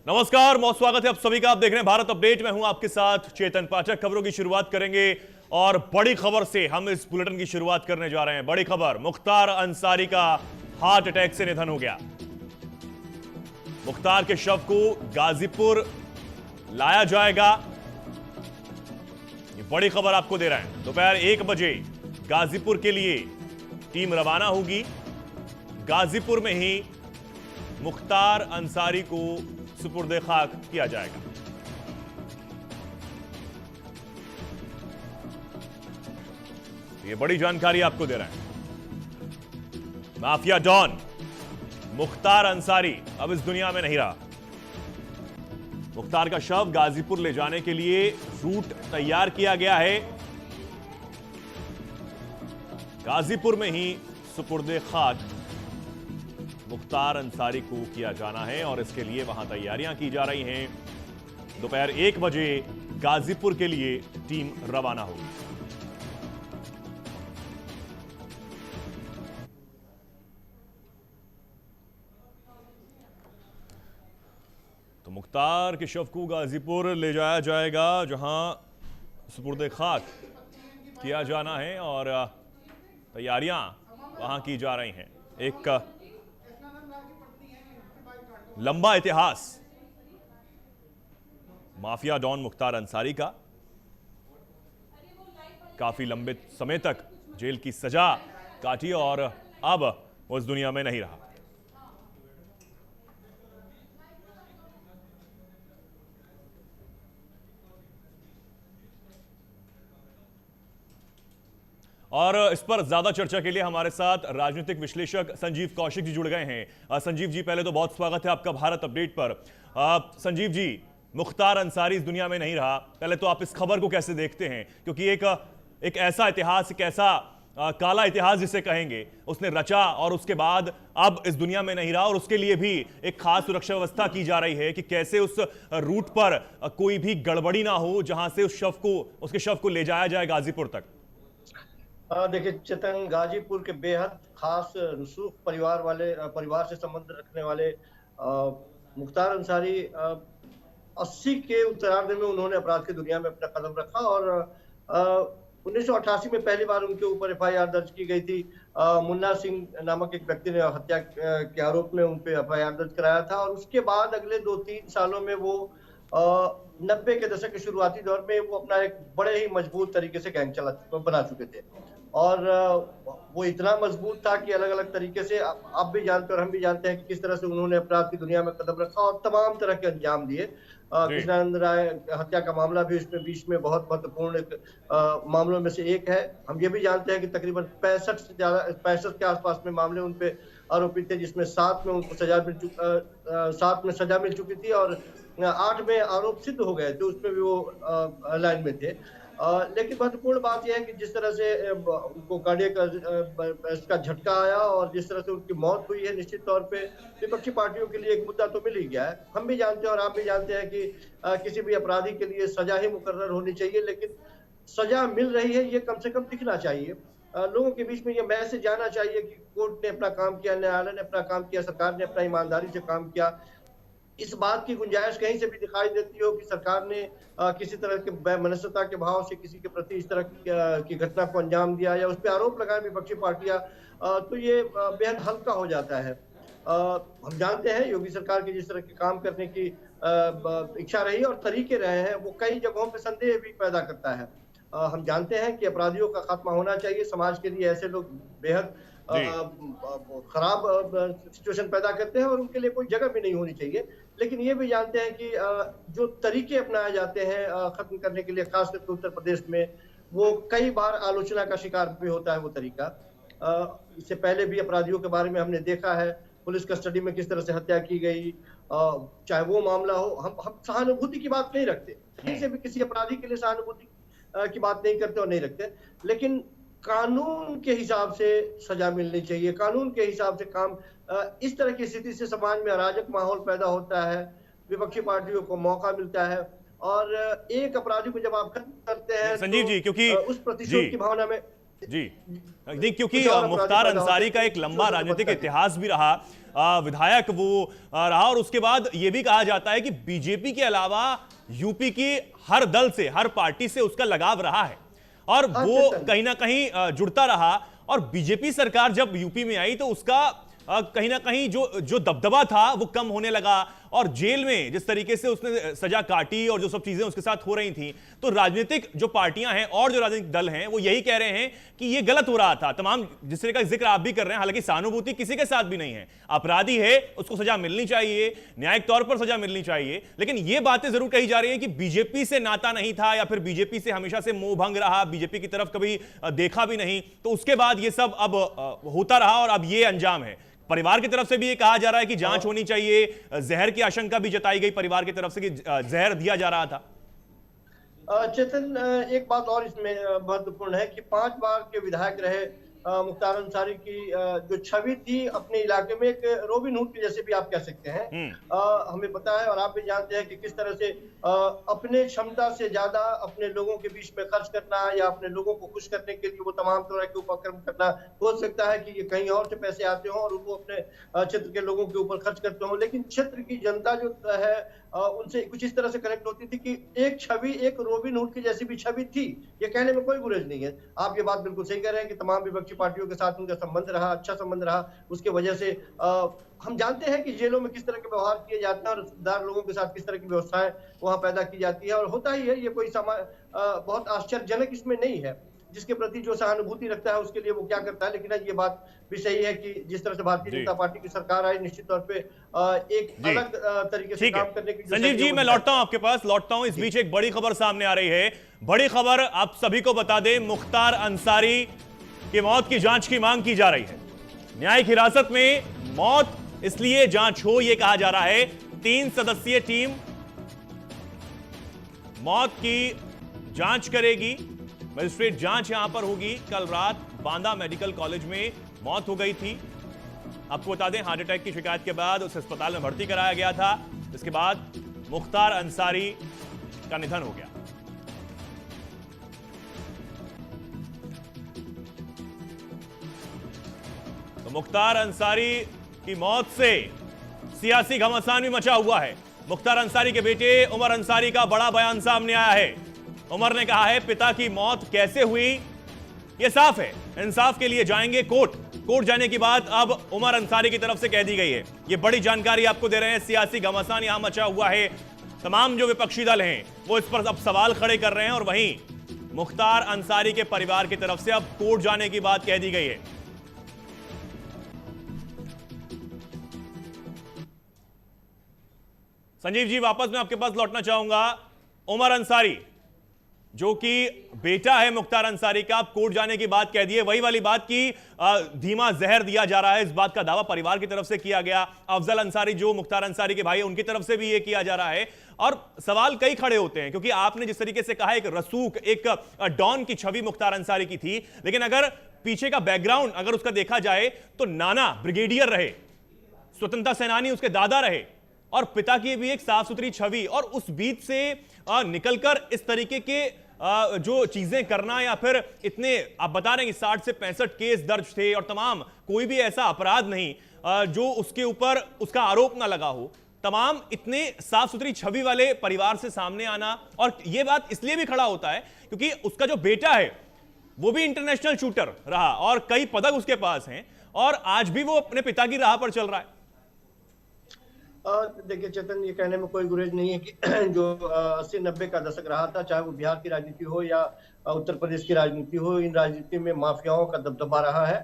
नमस्कार, बहुत स्वागत है आप सभी का। आप देख रहे हैं भारत अपडेट। मैं हूं आपके साथ चेतन पाठक। खबरों की शुरुआत करेंगे और बड़ी खबर से हम इस बुलेटिन की शुरुआत करने जा रहे हैं। बड़ी खबर, मुख्तार अंसारी का हार्ट अटैक से निधन हो गया। मुख्तार के शव को गाजीपुर लाया जाएगा, ये बड़ी खबर आपको दे रहे हैं। दोपहर 1 बजे गाजीपुर के लिए टीम रवाना होगी। गाजीपुर में ही मुख्तार अंसारी को सुपुर्दे खाक किया जाएगा। ये बड़ी जानकारी आपको दे रहे हैं। माफिया डॉन मुख्तार अंसारी अब इस दुनिया में नहीं रहा। मुख्तार का शव गाजीपुर ले जाने के लिए रूट तैयार किया गया है। गाजीपुर में ही सुपुर्दे खाक मुख्तार अंसारी को किया जाना है और इसके लिए वहां तैयारियां की जा रही हैं। दोपहर 1 बजे गाजीपुर के लिए टीम रवाना होगी। तो मुख्तार के शव को गाजीपुर ले जाया जाएगा, जहां सुपुर्दे खाक किया जाना है और तैयारियां वहां की जा रही हैं। एक लंबा इतिहास माफिया डॉन मुख्तार अंसारी का। काफी लंबे समय तक जेल की सजा काटी और अब वो इस दुनिया में नहीं रहा। और इस पर ज्यादा चर्चा के लिए हमारे साथ राजनीतिक विश्लेषक संजीव कौशिक जी जुड़ गए हैं। संजीव जी, पहले तो बहुत स्वागत है आपका भारत अपडेट पर। संजीव जी, मुख्तार अंसारी इस दुनिया में नहीं रहा, पहले तो आप इस खबर को कैसे देखते हैं? क्योंकि एक ऐसा इतिहास, एक ऐसा काला इतिहास जिसे कहेंगे, उसने रचा और उसके बाद अब इस दुनिया में नहीं रहा, और उसके लिए भी एक खास सुरक्षा व्यवस्था की जा रही है कि कैसे उस रूट पर कोई भी गड़बड़ी ना हो, जहां से उसके शव को ले जाया जाए गाजीपुर तक। देखिए चेतन, गाजीपुर के बेहद खास रसूख परिवार से संबंध रखने वाले मुख्तार अंसारी 80 के उत्तरार्ध में उन्होंने अपराध की दुनिया में अपना कदम रखा और 1988 में पहली बार उनके ऊपर FIR दर्ज की गई थी। मुन्ना सिंह नामक एक व्यक्ति ने हत्या के आरोप में उन पे FIR दर्ज कराया था और उसके बाद अगले 2-3 सालों में वो 90 के दशक के शुरुआती दौर में वो अपना एक बड़े ही मजबूत तरीके से गैंग बना चुके थे और वो इतना मजबूत था कि अलग अलग तरीके से आप भी जानते और हम भी जानते हैं कि किस तरह से उन्होंने अपराध की दुनिया में कदम रखा और तमाम तरह के अंजाम दिए। कृष्णानंद राय हत्या का मामला भी उसमें बीच में बहुत महत्वपूर्ण मामलों में से एक है। हम ये भी जानते हैं कि तकरीबन 65 के आसपास में मामले उन पे आरोपित थे, जिसमें 7 में उनको सजा मिल चुकी थी और 8 में आरोप सिद्ध हो गए थे, उसमें भी वो लाइन में थे। लेकिन महत्वपूर्ण बात यह है कि जिस तरह से उनको कार्डियक इसका झटका आया और जिस तरह से उनकी मौत हुई है, निश्चित तौर पे विपक्षी पार्टियों के लिए एक मुद्दा तो मिल ही गया है। हम भी जानते हैं और आप भी जानते हैं कि किसी भी अपराधी के लिए सजा ही मुकर्रर होनी चाहिए, लेकिन सजा मिल रही है ये कम से कम दिखना चाहिए। लोगों के बीच में ये मैसेज जाना चाहिए कि कोर्ट ने अपना काम किया, न्यायालय ने अपना काम किया, सरकार ने अपना ईमानदारी से काम किया। इस बात की गुंजाइश कहीं से भी दिखाई देती हो कि सरकार ने किसी तरह के मनस्तता के भाव से किसी के प्रति इस तरह की घटना को अंजाम दिया या उस पर आरोप लगाए विपक्षी पार्टियां, तो ये बेहद हल्का हो जाता है। हम जानते हैं योगी सरकार की जिस तरह के काम करने की इच्छा रही और तरीके रहे हैं, वो कई जगहों पे संदेह भी पैदा करता है। हम जानते हैं कि अपराधियों का खात्मा होना चाहिए। समाज के लिए ऐसे लोग बेहद खराब सिचुएशन पैदा करते हैं और उनके लिए कोई जगह भी नहीं होनी चाहिए। लेकिन ये भी जानते हैं कि जो तरीके अपनाए जाते हैं खत्म करने के लिए, खास करके उत्तर प्रदेश में, वो कई बार आलोचना का शिकार भी होता है वो तरीका। इससे पहले भी अपराधियों के बारे में हमने देखा है, पुलिस कस्टडी में किस तरह से हत्या की गई, चाहे वो मामला हो। हम सहानुभूति की बात नहीं रखते, कहीं से भी किसी अपराधी के लिए सहानुभूति की बात नहीं करते और नहीं रखते, लेकिन कानून के हिसाब से सजा मिलनी चाहिए, कानून के हिसाब से काम। इस तरह की स्थिति से समाज में अराजक माहौल पैदा होता है, विपक्षी पार्टियों को मौका मिलता है और एक अपराधी को जब आप खत्म करते हैं संजीव जी, क्योंकि उस प्रतिशोध की भावना में जी नहीं, क्योंकि मुख्तार अंसारी का एक लंबा राजनीतिक इतिहास भी रहा। विधायक वो रहा। और उसके बाद यह भी कहा जाता है कि बीजेपी के अलावा यूपी की हर दल से, हर पार्टी से उसका लगाव रहा है और वो कहीं ना कहीं जुड़ता रहा। और बीजेपी सरकार जब यूपी में आई तो उसका कहीं ना कहीं जो दबदबा था वो कम होने लगा। और जेल में जिस तरीके से उसने सजा काटी और जो सब चीजें उसके साथ हो रही थी, तो राजनीतिक जो पार्टियां हैं और जो राजनीतिक दल हैं वो यही कह रहे हैं कि ये गलत हो रहा था। तमाम जिस तरह का जिक्र आप भी कर रहे हैं, हालांकि सहानुभूति किसी के साथ भी नहीं है। अपराधी है, उसको सजा मिलनी चाहिए, न्यायिक तौर पर सजा मिलनी चाहिए, लेकिन ये बातें जरूर कही जा रही हैं कि बीजेपी से नाता नहीं था या फिर बीजेपी से हमेशा से मोह भंग रहा, बीजेपी की तरफ कभी देखा भी नहीं, तो उसके बाद ये सब अब होता रहा और अब ये अंजाम है। परिवार की तरफ से भी ये कहा जा रहा है कि जांच होनी चाहिए, जहर की आशंका भी जताई गई परिवार की तरफ से कि जहर दिया जा रहा था। चेतन, एक बात और इसमें महत्वपूर्ण है कि 5 बार के विधायक रहे मुख्तार अंसारी की जो छवि थी अपने इलाके में, एक रॉबिन हुड की जैसे भी आप कह सकते हैं। हमें पता है और आप भी जानते हैं कि किस तरह से अपने क्षमता से ज्यादा अपने लोगों के बीच में खर्च करना या अपने लोगों को खुश करने के लिए वो तमाम तरह के उपक्रम करना। हो सकता है कि ये कहीं और से पैसे आते हों और वो अपने क्षेत्र के लोगों के ऊपर खर्च करते हों, लेकिन क्षेत्र की जनता जो है उनसे कुछ इस तरह से कनेक्ट होती थी कि एक छवि, एक रॉबिन हुड की जैसी भी छवि थी। ये कहने में कोई गुरेज नहीं है। आप ये बात बिल्कुल सही कह रहे हैं कि तमाम विपक्षी पार्टियों के साथ उनका संबंध रहा, अच्छा संबंध रहा। उसके वजह से हम जानते हैं कि जेलों में किस तरह के व्यवहार किए जाते हैं और सूबेदार लोगों के साथ किस तरह की व्यवस्थाएं वहां पैदा की जाती है। और होता ही है, ये कोई बहुत आश्चर्यजनक इसमें नहीं है। जिसके प्रति जो सहानुभूति रखता है उसके लिए वो क्या करता है। लेकिन ये बात भी सही है कि जिस तरह से भारतीय जनता पार्टी की सरकार आई, निश्चित तौर पे एक अलग तरीके से काम करने की। संजीव जी, मैं लौटता हूं आपके पास, लौटता हूं। इस बीच एक बड़ी खबर सामने आ रही है। बड़ी खबर आप सभी को बता दें, मुख्तार अंसारी की मौत की जांच की मांग की जा रही है। न्यायिक हिरासत में मौत इसलिए जांच हो, यह कहा जा रहा है। 3 सदस्यीय टीम मौत की जांच करेगी। मजिस्ट्रेट जांच यहां पर होगी। कल रात बांदा मेडिकल कॉलेज में मौत हो गई थी। आपको बता दें, हार्ट अटैक की शिकायत के बाद उसे अस्पताल में भर्ती कराया गया था। इसके बाद मुख्तार अंसारी का निधन हो गया। तो मुख्तार अंसारी की मौत से सियासी घमासान भी मचा हुआ है। मुख्तार अंसारी के बेटे उमर अंसारी का बड़ा बयान सामने आया है। उमर ने कहा है पिता की मौत कैसे हुई यह साफ है, इंसाफ के लिए जाएंगे कोर्ट। कोर्ट जाने की बात अब उमर अंसारी की तरफ से कह दी गई है। यह बड़ी जानकारी आपको दे रहे हैं। सियासी घमासान यहां मचा हुआ है। तमाम जो विपक्षी दल हैं वो इस पर अब सवाल खड़े कर रहे हैं और वहीं मुख्तार अंसारी के परिवार की तरफ से अब कोर्ट जाने की बात कह दी गई है। संजीव जी, वापस मैं आपके पास लौटना चाहूंगा। उमर अंसारी जो कि बेटा है मुख्तार अंसारी का, अब कोर्ट जाने की बात कह दी है। वही वाली बात की धीमा जहर दिया जा रहा है, इस बात का दावा परिवार की तरफ से किया गया। अफजल अंसारी जो मुख्तार अंसारी के भाई है उनकी तरफ से भी ये किया जा रहा है। और सवाल कई खड़े होते हैं क्योंकि आपने जिस तरीके से कहा एक रसूख, एक डॉन की छवि मुख्तार अंसारी की थी, लेकिन अगर पीछे का बैकग्राउंड अगर उसका देखा जाए तो नाना ब्रिगेडियर रहे, स्वतंत्रता सेनानी उसके दादा रहे और पिता की भी एक साफ सुथरी छवि। और उस बीच से निकलकर इस तरीके के जो चीजें करना, या फिर इतने आप बता रहे हैं कि 60 से 65 केस दर्ज थे और तमाम कोई भी ऐसा अपराध नहीं जो उसके ऊपर उसका आरोप ना लगा हो, तमाम इतने साफ सुथरी छवि वाले परिवार से सामने आना। और यह बात इसलिए भी खड़ा होता है क्योंकि उसका जो बेटा है वो भी इंटरनेशनल शूटर रहा और कई पदक उसके पास हैं और आज भी वो अपने पिता की राह पर चल रहा है। देखिए चेतन, ये कहने में कोई गुरेज नहीं है कि जो 80-90 का दशक रहा था, चाहे वो बिहार की राजनीति हो या उत्तर प्रदेश की राजनीति हो, इन राजनीति में माफियाओं का दबदबा रहा है।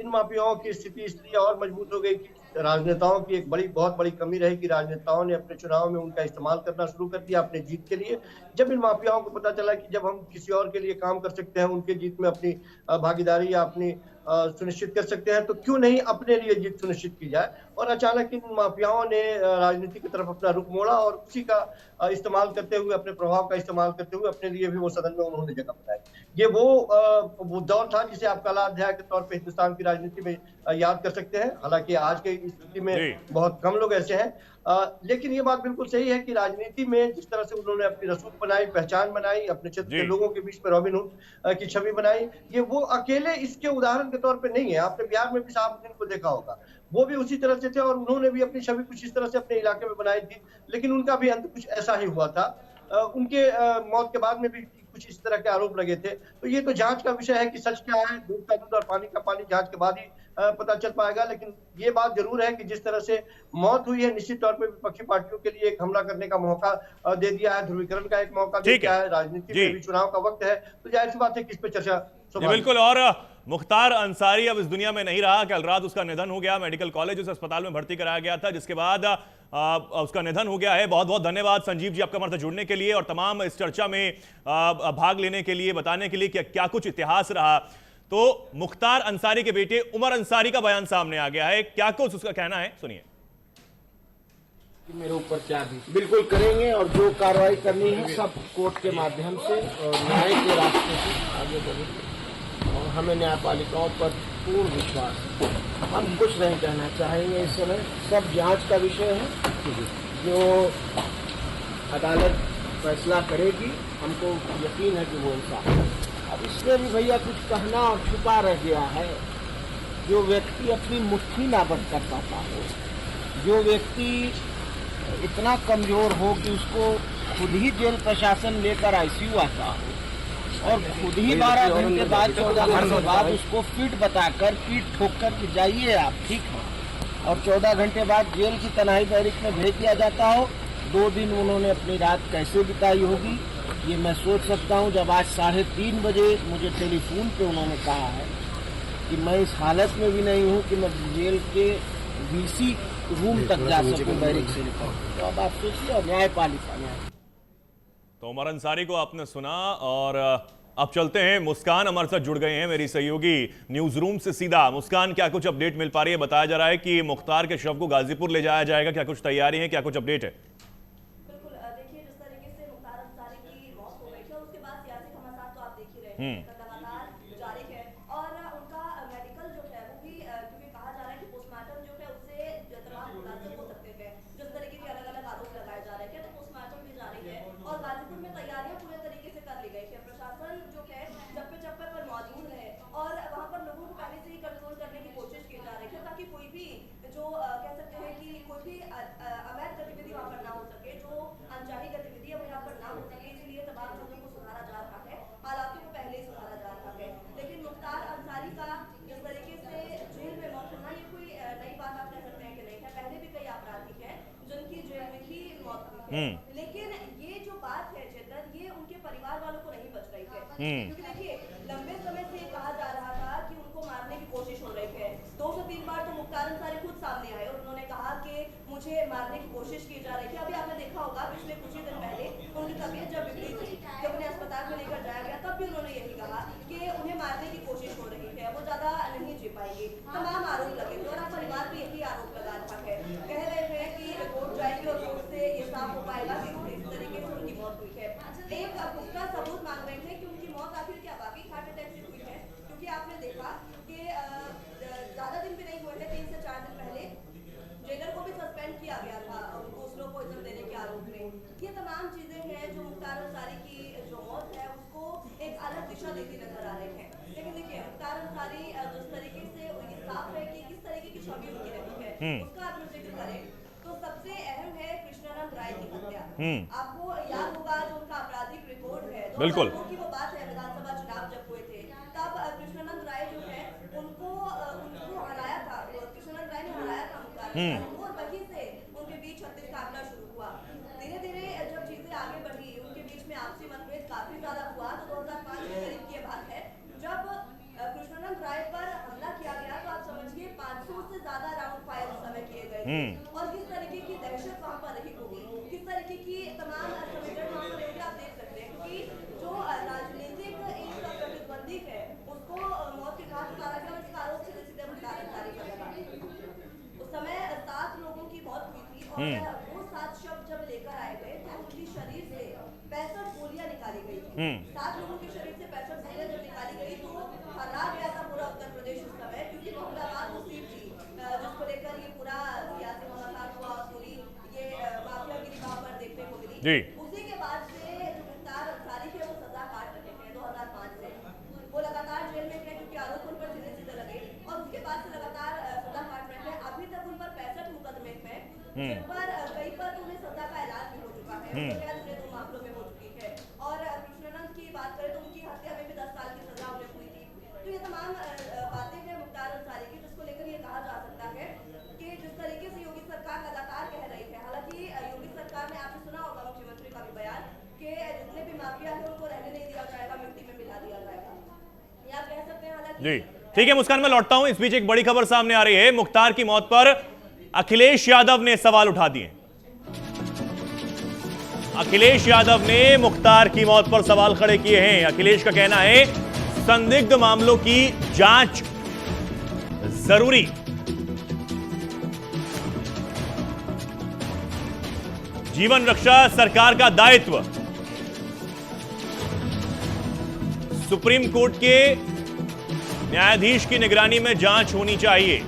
इन माफियाओं की स्थिति इसलिए और मजबूत हो गई कि राजनेताओं की एक बहुत बड़ी कमी रही कि राजनेताओं ने अपने चुनाव में उनका इस्तेमाल करना शुरू कर दिया अपने जीत के लिए। जब इन माफियाओं को पता चला कि जब हम किसी और के लिए काम कर सकते हैं, उनके जीत में अपनी भागीदारी या अपनी सुनिश्चित कर सकते हैं, तो क्यों नहीं अपने लिए जीत सुनिश्चित की जाए। और अचानक इन माफियाओं ने राजनीति की तरफ अपना रुख मोड़ा और उसी का इस्तेमाल करते हुए, अपने प्रभाव का इस्तेमाल करते हुए अपने लिए भी वो सदन में उन्होंने जगह बनाई। ये वो दौर था जिसे आप कला अध्याय के तौर पे हिंदुस्तान की राजनीति में याद कर सकते हैं। हालांकि आज के स्थिति में जी। बहुत कम लोग ऐसे हैं। लेकिन ये बात बिल्कुल सही है कि राजनीति में जिस तरह से उन्होंने अपनी रसूख बनाई, पहचान बनाई, अपने क्षेत्र के जी। लोगों के बीच में रॉबिन हुड की छवि बनाई, ये वो अकेले इसके उदाहरण के तौर पे नहीं है। आपने बिहार में भी शहाबुद्दीन को देखा होगा, वो भी उसी तरह से थे और उन्होंने भी अपनी छवि कुछ इस तरह से अपने इलाके में बनाई थी, लेकिन उनका भी अंत कुछ ऐसा ही हुआ था। उनके मौत के बाद में भी कुछ इस तरह के आरोप लगे थे। तो ये तो जांच का विषय है कि सच क्या है, दूध का दूध और पानी का पानी जांच के बाद ही पता चल पाएगा। लेकिन ये बात जरूर है कि जिस तरह से मौत हुई है, निश्चित तौर पे विपक्षी पार्टियों के लिए एक हमला करने का मौका दे दिया है, ध्रुवीकरण का एक मौका दे ठीक दिया है। है। राजनीति जी। में भी चुनाव का वक्त है, तो जाहिर सी बात है कि इस पे चर्चा जी स्वाभाविक है। बिल्कुल। और मुख्तार अंसारी अब इस दुनिया में नहीं रहा। कल रात उसका निधन हो गया, मेडिकल कॉलेज उस अस्पताल में भर्ती कराया गया था, जिसके बाद उसका निधन हो गया है। बहुत बहुत धन्यवाद संजीव जी आपका हमारे साथ जुड़ने के लिए और तमाम इस चर्चा में भाग लेने के लिए, बताने के लिए कि क्या कुछ इतिहास रहा। तो मुख्तार अंसारी के बेटे उमर अंसारी का बयान सामने आ गया है, क्या कुछ उसका कहना है, सुनिए। मेरे ऊपर क्या भी बिल्कुल करेंगे और जो कार्रवाई करनी है सब कोर्ट के माध्यम से और न्याय के रास्ते से आगे बढ़ेंगे और हमें न्यायपालिकाओं पर पूर्ण विश्वास है। हम कुछ नहीं कहना चाहेंगे इस समय, सब जांच का विषय है। जो अदालत फैसला करेगी हमको यकीन है कि वो इंसाफ है। अब इसमें भी भैया कुछ कहना और छुपा रह गया है। जो व्यक्ति अपनी मुट्ठी ना बंद कर पाता हो, जो व्यक्ति इतना कमजोर हो कि उसको खुद ही जेल प्रशासन लेकर आईसीयू आता हो और खुद ही 12 घंटे बाद 14 घंटे बाद उसको फिट बताकर पीठ ठोक कर कि जाइए आप ठीक है, और 14 घंटे बाद जेल की तनाई बैरिक में भेज दिया जाता हो। 2 दिन उन्होंने अपनी रात कैसे बिताई होगी ये मैं सोच सकता हूँ। जब आज 3:30 बजे मुझे टेलीफोन पे उन्होंने कहा है कि मैं इस हालत में भी नहीं हूँ कि मैं जेल के वीसी रूम तक जा सकूं बैरिक से निकल, तो अब आप सोचिए और न्यायपालिका तो उमर अंसारी को आपने सुना और अब चलते हैं। मुस्कान हमारे साथ जुड़ गए हैं, मेरी सहयोगी न्यूज रूम से सीधा। मुस्कान, क्या कुछ अपडेट मिल पा रही है? बताया जा रहा है कि मुख्तार के शव को गाजीपुर ले जाया जाएगा, क्या कुछ तैयारी है, क्या कुछ अपडेट है? बिल्कुल, देखिए जिस तरीके से मुख्तार अंसारी की मौत हो गई थी और उसके बाद सियासी घमासान तो आप देख ही रहे हैं लगातार जारी है और उनका मेडिकल जो है वो भी क्योंकि कहा जा रहा है कि पोस्टमार्टम जो है उससे तमाम मुताबिक हो सकते हैं। जिस तरीके के अलग अलग आरोप लगाए जा रहे थे तो पोस्टमार्टम भी जारी है और गाजीपुर में तैयारियां पूरे तरीके से कर ली गई है। प्रशासन जो है चप्पे पर मौजूद है और वहाँ पर लोगों को पहले से ही कंट्रोल करने की कोशिश की जा रही है ताकि कोई भी जो कह सकते हैं कि कोई भी अवैध गतिविधि वहाँ पर ना हो सके, जो अनचाही गतिविधि है यहाँ पर ना हो सके, इसलिए तमाम चीजों को सुधारा जा रहा है, हालातों को पहले ही सुधारा जा रहा है। लेकिन मुख्तार अंसारी का जिस तरीके से जेल में मौत होना ये कोई नई बात आप कह सकते हैं कि नहीं है। पहले भी कई अपराधी हैं जिनकी जेल में ही मौत हुई है, लेकिन ये जो बात है चेतन, ये उनके परिवार वालों को नहीं बच रही है। क्योंकि देखिए लंबे समय से कहा जा रहा था कि उनको मारने की कोशिश हो रही है। 2 से 3 बार तो मुख्तार अंसारी खुद सामने आए और उन्होंने कहा कि मुझे मारने की कोशिश की जा रही थी। अभी आपने देखा होगा पिछले कुछ ही दिन पहले उनकी तबीयत जब बिगड़ी थी, जब उन्हें अस्पताल में लेकर जाया गया, तब भी उन्होंने यही कहा कि उन्हें मारने की कोशिश हो रही है, वो ज्यादा नहीं जी पाएंगे। तमाम आरोप लगे थे और अब परिवार भी यही आरोप लगा रहा है। कह रहे हैं कि रिपोर्ट जाएगी और रिपोर्ट से ये साफ हो पाएगा कि किस तरीके से उनकी मौत हुई है। एक पुख्ता सबूत मांग रहे थे कि उनकी मौत आखिर क्या वाकई हार्ट अटैक से हुई है, क्योंकि आपने देखा कि ज्यादा दिन भी नहीं हुए थे, 3 से 4 दिन पहले जेलर को भी सस्पेंड किया गया था उनको स्लो पॉइजन देने के आरोप में। ये तमाम चीजें हैं जो मुख्तार अंसारी की जो मौत है उसको एक अलग दिशा देती नजर आ रही है। लेकिन देखिए मुख्तार अंसारी जिस तरीके से ये साफ है कि किस तरीके की छवि उनकी रही है, उसका अगर जिक्र करें तो सबसे अहम है कृष्णानंद राय की हत्या। आपको याद होगा जो उनका आपराधिक रिकॉर्ड है, बिल्कुल की वो बात है, विधानसभा चुनाव जब हुए थे तब कृष्णानंद राय जो है उनको हराया था, कृष्णानंद राय ने हराया था मुख्तार अंसारी को और वहीं से उनके बीच छत्तीस का आंकड़ा शुरू हुआ। धीरे धीरे जब चीजें आगे बढ़ी, उनके बीच में आपसी मतभेद काफी ज्यादा हुआ, तो 2005 के करीब की बात है जब कृष्णानंद राय पर हमला किया गया, तो आप समझिए 500 से ज्यादा राउंड फायर उस समय किए गए और किस तरीके की दहशत वहाँ पर रही होगी, किस तरीके की तमाम समीकरण वहाँ पर रही, आप देख सकते हैं। क्योंकि जो राजनीतिक एक प्रतिद्वंदी है उसको मौत के घाट उतारा गया और इसका आरोप सीधे सीधे मुख्तार अंसारी पर लगा। उस समय 7 लोगों की मौत हुई थी और वो 7 शव जब लेकर आए गए तो उनकी शरीर से 65 गोलियां निकाली गई थी। 7 लोगों के शरीर से 65 गोलियां जब निकाली गई तो हरा गया था पूरा उत्तर प्रदेश उस समय जी। उसी के बाद से जो मुख्तार अंसारी थे वो सजा काट रहे हैं 2005 से। वो लगातार जेल में थे क्योंकि आरोप उन पर सीधे लगे और उसके बाद से लगातार सजा काट रहे थे। अभी तक उन पर 65 मुकदमे हैं, जिन पर कई पर तो उन्हें सजा का ऐलान भी हो चुका है, उन्हें 2 मामलों में हो चुकी है। और कृष्णानंद की बात करें तो उनकी हत्या में भी 10 साल की सजा उन्हें हुई थी। तो ये तमाम बातें हैं मुख्तार अंसारी की, जिसको लेकर ये कहा जा सकता है कि जिस तरीके से योगी सरकार लगातार कह रही है, हालांकि योगी सरकार ने, आपने सुना होगा मुख्यमंत्री का भी बयान कि जितने भी माफिया है उनको रहने नहीं दिया जाएगा, मिट्टी में मिला दिया जाएगा, ये आप कह सकते हैं। हालांकि जी ठीक है मुस्कान, मैं लौटता हूं। इस बीच एक बड़ी खबर सामने आ रही है। मुख्तार की मौत पर अखिलेश यादव ने सवाल उठा दिए। अखिलेश यादव ने मुख्तार की मौत पर सवाल खड़े किए हैं। अखिलेश का कहना है संदिग्ध मामलों की जांच जरूरी। जीवन रक्षा सरकार का दायित्व। सुप्रीम कोर्ट के न्यायाधीश की निगरानी में जांच होनी चाहिए।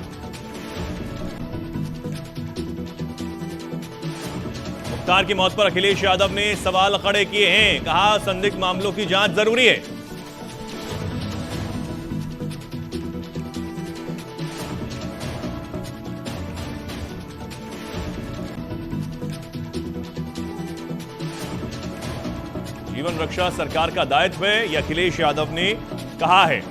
मुख्तार की मौत पर अखिलेश यादव ने सवाल खड़े किए हैं। कहा संदिग्ध मामलों की जांच जरूरी है। जीवन रक्षा सरकार का दायित्व है, यह अखिलेश यादव ने कहा है।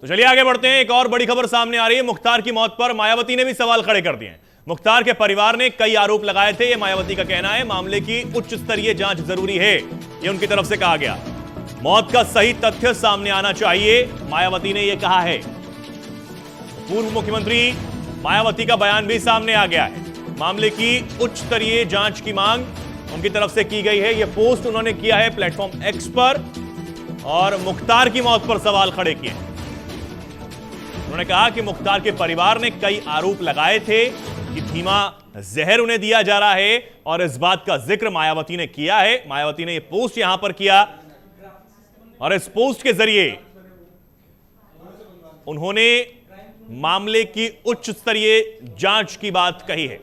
तो चलिए आगे बढ़ते हैं। एक और बड़ी खबर सामने आ रही है। मुख्तार की मौत पर मायावती ने भी सवाल खड़े कर दिए हैं। मुख्तार के परिवार ने कई आरोप लगाए थे। यह मायावती का कहना है मामले की उच्च स्तरीय जांच जरूरी है, यह उनकी तरफ से कहा गया। मौत का सही तथ्य सामने आना चाहिए, मायावती ने यह कहा है। पूर्व मुख्यमंत्री मायावती का बयान भी सामने आ गया है। मामले की उच्च स्तरीय जांच की मांग उनकी तरफ से की गई है। यह पोस्ट उन्होंने किया है प्लेटफॉर्म एक्स पर और मुख्तार की मौत पर सवाल खड़े किए। उन्होंने कहा कि मुख्तार के परिवार ने कई आरोप लगाए थे कि धीमा जहर उन्हें दिया जा रहा है और इस बात का जिक्र मायावती ने किया है। मायावती ने यह पोस्ट यहां पर किया और इस पोस्ट के जरिए उन्होंने मामले की उच्च स्तरीय जांच की बात कही है।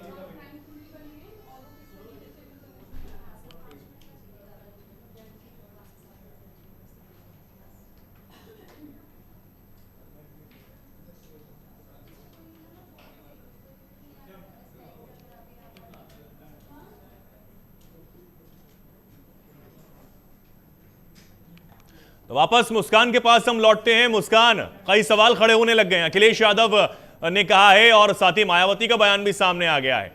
तो वापस मुस्कान के पास हम लौटते हैं। मुस्कान, कई सवाल खड़े होने लग गए हैं। अखिलेश यादव ने कहा है और साथ ही मायावती का बयान भी सामने आ गया है।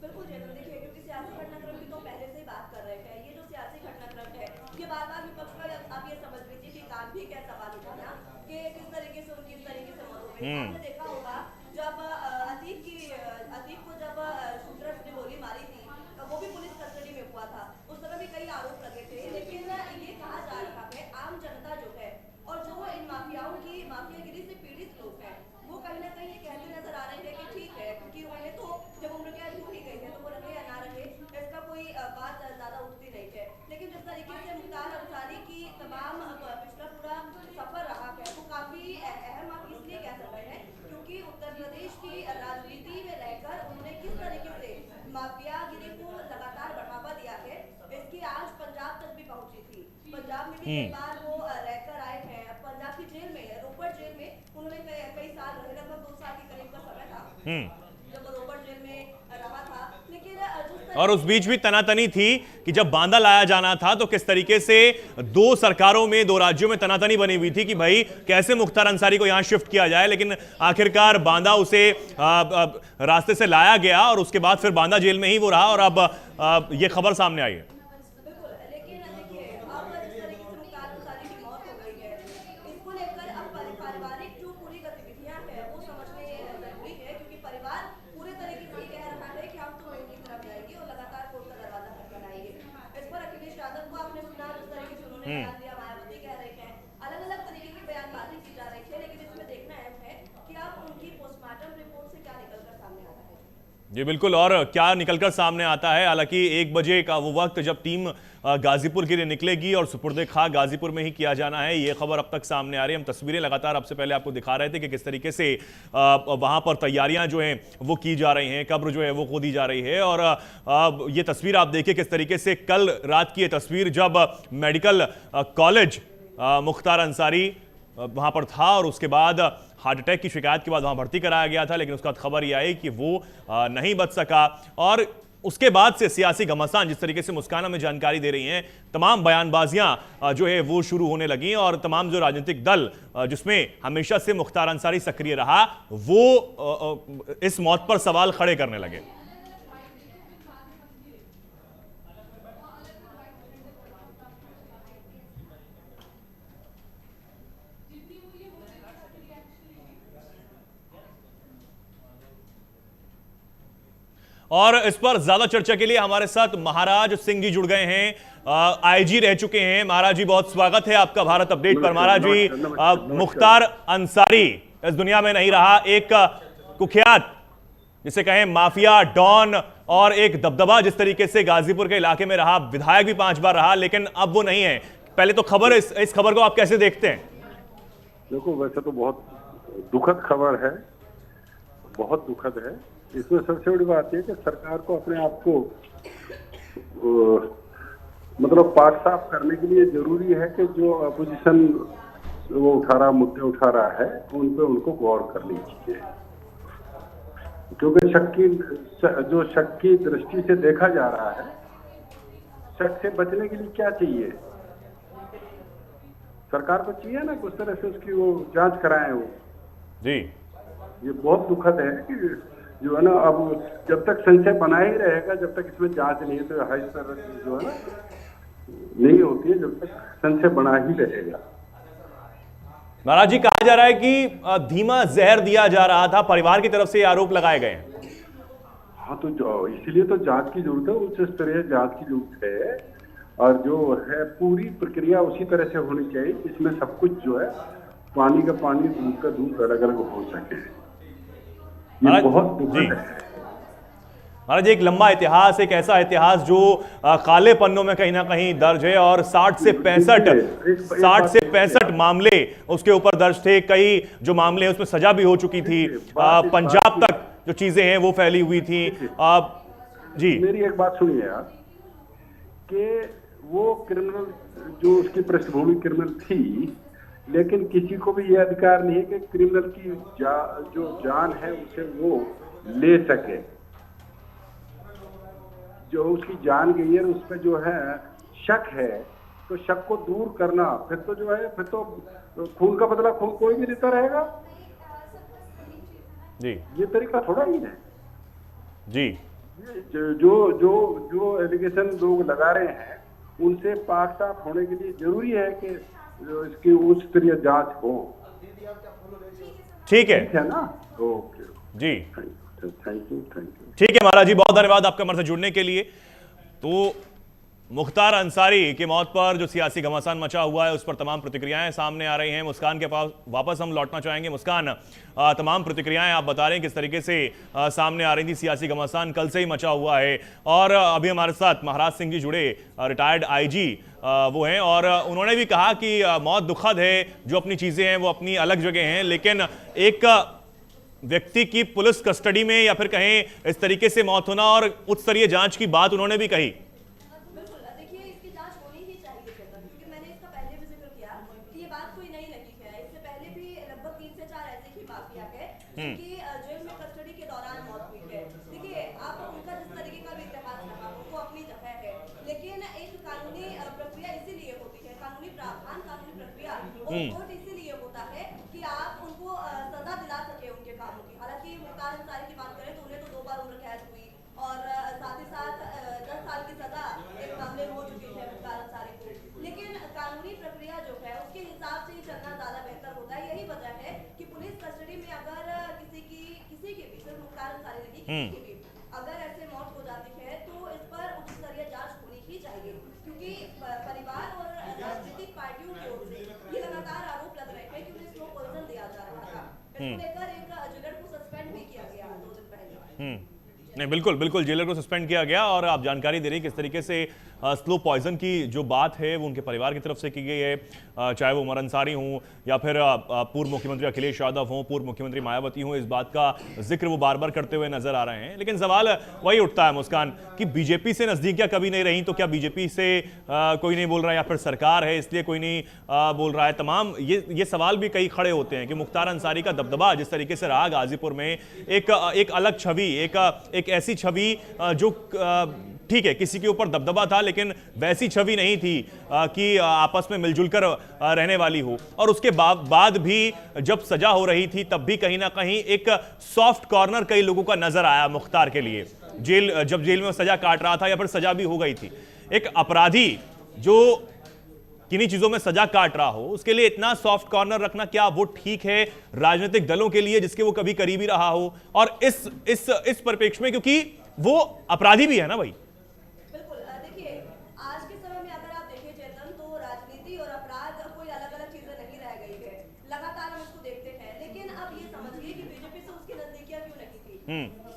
बिल्कुल चेतन, देखिए क्योंकि सियासी घटनाक्रम की तो पहले से ही बात कर रहे थे। ये जो सियासी घटनाक्रम है, ये बार-बार विपक्ष का आप ये समझ लीजिए कि काम भी क्या सवाल उठाना कि किस तरीके से उनकी इस तरीके से मौत हो गई। आपने देखा होगा जब अतीक को जब शूटर्स ने गोली मारी थी, वो भी पुलिस कस्टडी में हुआ था। उस समय भी कई आरोप लगे थे, लेकिन ये कहा जा रहा है आम जनता जो है और जो इन माफियाओं की माफियागिरी से पीड़ित लोग हैं, वो कहीं ना कहीं ये कहते नजर आ रहे हैं कि ठीक है, क्योंकि उन्हें तो जब उम्र कैद हो ही गई है तो वो रहे या ना रहे, इसका कोई बात ज्यादा उठती नहीं है। लेकिन जिस तरीके से मुख्तार अंसारी की तमाम पिछला पूरा सफर रहा है, वो काफी अहम आप इसलिए कह सकते हैं क्योंकि उत्तर प्रदेश की राजनीति में रहकर उन्होंने किस तरीके से माफियागिरी को लगातार बढ़ावा दिया है, इसकी आज पंजाब तक भी पहुंची थी। पंजाब में भी कई बार वो रहकर आए हैं। पंजाब की जेल में, रोपड़ जेल में उन्होंने कई साल रहे, लगभग 2 साल के करीब का समय था जब रोपड़ जेल में रहा था। लेकिन और उस बीच भी तनातनी थी कि जब बांदा लाया जाना था तो किस तरीके से 2 सरकारों में, 2 राज्यों में तनातनी बनी हुई थी कि भाई कैसे मुख्तार अंसारी को यहां शिफ्ट किया जाए। लेकिन आखिरकार बांदा उसे रास्ते से लाया गया और उसके बाद फिर बांदा जेल में ही वो रहा और अब ये खबर सामने आई है। मायावती कह रहे हैं, अलग-अलग तरीके की बयानबाजी की जा रही है, लेकिन इसमें देखना अहम है कि अब उनकी पोस्टमार्टम रिपोर्ट से क्या निकलकर सामने आता है। जी बिल्कुल। और क्या निकलकर सामने आता है, हालांकि 1 बजे का वो वक्त जब टीम गाजीपुर के लिए निकलेगी और सुपुर्दे खाक गाजीपुर में ही किया जाना है, ये खबर अब तक सामने आ रही है। हम तस्वीरें लगातार आपसे पहले आपको दिखा रहे थे कि किस तरीके से वहां पर तैयारियां जो हैं वो की जा रही हैं, कब्र जो है वो खोदी जा रही है। और ये तस्वीर आप देखिए किस तरीके से कल रात की ये तस्वीर, जब मेडिकल कॉलेज मुख्तार अंसारी वहां पर था और उसके बाद हार्ट अटैक की शिकायत के बाद वहां भर्ती कराया गया था, लेकिन उसके बाद खबर यह आई कि वो नहीं बच सका। और उसके बाद से सियासी घमासान, जिस तरीके से मुस्कान हमें जानकारी दे रही हैं, तमाम बयानबाजियां जो है वो शुरू होने लगी और तमाम जो राजनीतिक दल जिसमें हमेशा से मुख्तार अंसारी सक्रिय रहा, वो इस मौत पर सवाल खड़े करने लगे। और इस पर ज्यादा चर्चा के लिए हमारे साथ महाराज सिंह जी जुड़ गए हैं, आईजी रह चुके हैं। महाराज जी, बहुत स्वागत है आपका भारत अपडेट पर। महाराज जी, मुख्तार अंसारी इस दुनिया में नहीं रहा, एक कुख्यात जिसे कहें माफिया डॉन और एक दबदबा जिस तरीके से गाजीपुर के इलाके में रहा, विधायक भी 5 बार रहा, लेकिन अब वो नहीं है। पहले तो खबर, इस खबर को आप कैसे देखते हैं? देखो, वैसे तो बहुत दुखद खबर है, बहुत दुखद है। इसमें सबसे बड़ी बात यह कि सरकार को अपने आप को मतलब पाक साफ करने के लिए जरूरी है कि जो अपोजिशन वो मुद्दे उठा रहा है उन पे उनको गौर करनी चाहिए, क्योंकि शक की दृष्टि से देखा जा रहा है। शक से बचने के लिए क्या चाहिए? सरकार को चाहिए ना कुछ तरह से उसकी वो जांच कराएं वो। जी, ये बहुत दुखद है कि जो है ना, अब जब तक संशय बना ही रहेगा, जब तक इसमें जांच नहीं है तो हाई स्तर जो है ना नहीं होती है, जब तक संशय बना ही रहेगा। महाराज जी, कहा जा रहा है कि धीमा जहर दिया जा रहा था, परिवार की तरफ से ये आरोप लगाए गए हैं। हाँ, तो इसीलिए तो जांच की जरूरत है, उच्च स्तरीय जांच की जरूरत है। और जो है पूरी प्रक्रिया उसी तरह से होनी चाहिए जिसमें सब कुछ जो है पानी का पानी, दूध का दूध अलग अलग हो सके। ये बहुत दुखद है महाराज। एक लंबा इतिहास, एक ऐसा इतिहास जो काले पन्नों में कहीं ना कहीं दर्ज है, और 60 से 65 मामले उसके ऊपर दर्ज थे। कई जो मामले हैं उसमें सजा भी हो चुकी थी, पंजाब तक जो चीजें हैं वो फैली हुई थी। जी, मेरी एक बात सुनिए यार, कि वो क्रिमिनल जो उसकी पृष्ठभूमि क्रिमिनल थी, लेकिन किसी को भी यह अधिकार नहीं है कि क्रिमिनल की जो जान है उसे वो ले सके। जो उसकी जान गई है उस पर जो है शक है, तो शक को दूर करना, फिर तो जो है फिर तो खून का बदला खून कोई भी देता रहेगा। जी, ये तरीका थोड़ा ही है। जी, जो एलिगेशन लोग लगा रहे हैं उनसे पाक साफ होने के लिए जरूरी है कि इसकी उच्च स्तरीय जांच हो। ठीक है ना? Okay ji, thank you. ठीक है महाराज जी, बहुत धन्यवाद आपका हमारे से जुड़ने के लिए। तो मुख्तार अंसारी की मौत पर जो सियासी घमासान मचा हुआ है उस पर तमाम प्रतिक्रियाएं सामने आ रही हैं। मुस्कान के पास वापस हम लौटना चाहेंगे। मुस्कान, तमाम प्रतिक्रियाएं आप बता रहे हैं किस तरीके से सामने आ रही थी। सियासी घमासान कल से ही मचा हुआ है, और अभी हमारे साथ महाराज सिंह जी जुड़े, रिटायर्ड आईजी वो हैं, और उन्होंने भी कहा कि मौत दुखद है, जो अपनी चीजें हैं वो अपनी अलग जगह हैं, लेकिन एक व्यक्ति की पुलिस कस्टडी में या फिर कहें इस तरीके से मौत होना और उच्च स्तरीय जांच की बात उन्होंने भी कही। कि जेल में कस्टडी के दौरान मौत हुई है। देखिए, आप उनका जिस तरीके का भी इतिहास रहा वो अपनी जगह है, लेकिन एक कानूनी प्रक्रिया इसीलिए होती है, कानूनी प्रावधान, कानूनी प्रक्रिया और कोर्ट इसीलिए होता है कि आप उनको सजा दिला सके उनके कामों की। हालांकि मुख्तार अंसारी की बात करें तो उन्हें तो 2 बार उम्र कैद हुई और साथ ही साथ 10 साल की सजा एक मामले में हो चुकी है मुख्तार अंसारी को, लेकिन कानूनी प्रक्रिया जो है उसके हिसाब से ही चलना ज्यादा बेहतर होता है। यही वजह है कि पुलिस कस्टडी में अगर किसी की भी, सिर्फ मुख्तार अंसारी नहीं, किसी की भी अगर ऐसे मौत हो जाती है तो इस पर उच्च स्तरीय जांच होनी ही चाहिए, क्योंकि परिवार और राजनीतिक पार्टियों की ओर से ये लगातार आरोप लग रहे थे कि उन्हें स्लो पॉइजन दिया जा रहा था। इसको लेकर एक जज को सस्पेंड भी किया गया 2 दिन पहले। नहीं, बिल्कुल बिल्कुल जेलर को सस्पेंड किया गया। और आप जानकारी दे रही किस तरीके से स्लो पॉइजन की जो बात है वो उनके परिवार की तरफ से की गई है, चाहे वो उमर अंसारी हों या फिर पूर्व मुख्यमंत्री अखिलेश यादव हों, पूर्व मुख्यमंत्री मायावती हों, इस बात का जिक्र वो बार बार करते हुए नजर आ रहे हैं। लेकिन सवाल वही उठता है मुस्कान कि बीजेपी से नजदीकियां कभी नहीं रही, तो क्या बीजेपी से कोई नहीं बोल रहा है या फिर सरकार है इसलिए कोई नहीं बोल रहा है? तमाम ये सवाल भी कई खड़े होते हैं कि मुख्तार अंसारी का दबदबा जिस तरीके से रहा गाजीपुर में, एक अलग छवि, एक ऐसी छवि जो ठीक है किसी के ऊपर दबदबा था लेकिन वैसी छवि नहीं थी कि आपस में मिलजुल कर रहने वाली हो। और उसके बाद भी जब सजा हो रही थी तब भी कहीं ना कहीं एक सॉफ्ट कॉर्नर कई लोगों का नजर आया मुख्तार के लिए। जब जेल में सजा काट रहा था या फिर सजा भी हो गई थी, एक अपराधी जो किन्हीं चीजों में सजा काट रहा हो उसके लिए इतना सॉफ्ट कॉर्नर रखना क्या वो ठीक है राजनीतिक दलों के लिए जिसके वो कभी करीबी रहा हो? और इस परिप्रेक्ष्य में क्योंकि वो अपराधी भी है ना भाई। बिल्कुल, देखिए आज के समय में अगर आप देखें चेतन, तो राजनीति और अपराध कोई अलग अलग चीजें नहीं रह गई है, लगातार हम इसको देखते हैं। लेकिन अब ये समझिए कि बीजेपी से उसकी नजदीकियां क्यों नहीं थी।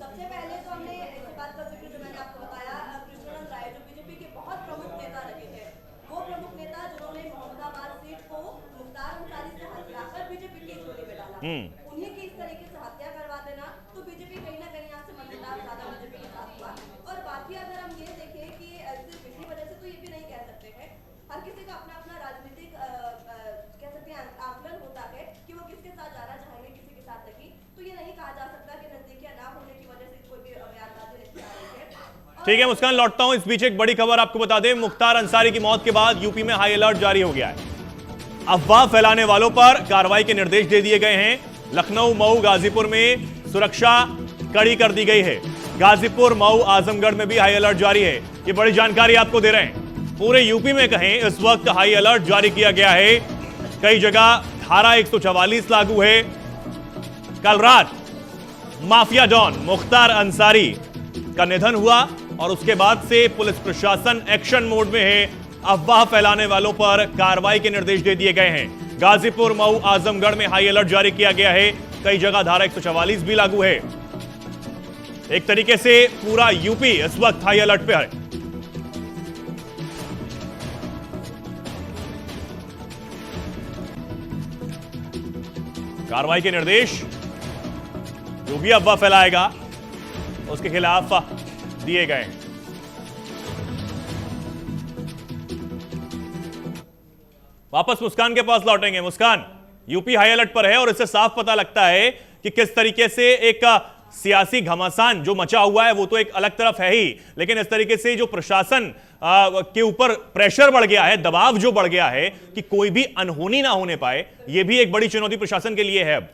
सबसे पहले तो हमने इस बात का जिक्र जो मैंने आपको बताया, कृष्णानंद राय जो बीजेपी के बहुत प्रमुख नेता रहे हैं, वो प्रमुख नेता जिन्होंने मोहम्मदाबाद सीट को मुख्तार अंसारी से हथियाकर बीजेपी की झोली में डाला, उन्हीं की इस तरीके से हत्या करवा देना, तो बीजेपी कहीं ना कहीं यहाँ से मतदान ज्यादा बीजेपी के साथ हुआ। और बाकी अगर हम ये देखें कि सिर्फ इसी वजह से, तो ये भी नहीं कह सकते हैं, हर किसी का अपना अपना राजनीतिक कह सकते हैं आकलन होता है कि वो किसके साथ जाना चाहेंगे, किसी के साथ नहीं। तो ये नहीं कहा जा सकता कि नजदीकियां ना होने की वजह से कोई भी बयानबाजी नहीं आ रही है। ठीक है मुस्कान, लौटता हूं। इस बीच एक बड़ी खबर आपको बता दें, मुख्तार अंसारी की मौत के बाद यूपी में हाई अलर्ट जारी हो गया है। अफवाह फैलाने वालों पर कार्रवाई के निर्देश दे दिए गए हैं। लखनऊ, मऊ, गाजीपुर में सुरक्षा कड़ी कर दी गई है। गाजीपुर, मऊ, आजमगढ़ में भी हाई अलर्ट जारी है। ये बड़ी जानकारी आपको दे रहे हैं। पूरे यूपी में कहें इस वक्त हाई अलर्ट जारी किया गया है। कई जगह धारा 144 लागू है। कल रात माफिया डॉन मुख्तार अंसारी का निधन हुआ और उसके बाद से पुलिस प्रशासन एक्शन मोड में है। अफवाह फैलाने वालों पर कार्रवाई के निर्देश दे दिए गए हैं। गाजीपुर, मऊ, आजमगढ़ में हाई अलर्ट जारी किया गया है। कई जगह धारा 144 भी लागू है। एक तरीके से पूरा यूपी इस वक्त हाई अलर्ट पे है। कार्रवाई के निर्देश, जो भी अफवाह फैलाएगा उसके खिलाफ दिए गए। वापस मुस्कान के पास लौटेंगे। मुस्कान, यूपी हाई अलर्ट पर है और इससे साफ पता लगता है कि किस तरीके से एक सियासी घमासान जो मचा हुआ है वो तो एक अलग तरफ है ही, लेकिन इस तरीके से जो प्रशासन के ऊपर प्रेशर बढ़ गया है, दबाव जो बढ़ गया है कि कोई भी अनहोनी ना होने पाए, ये भी एक बड़ी चुनौती प्रशासन के लिए है अब।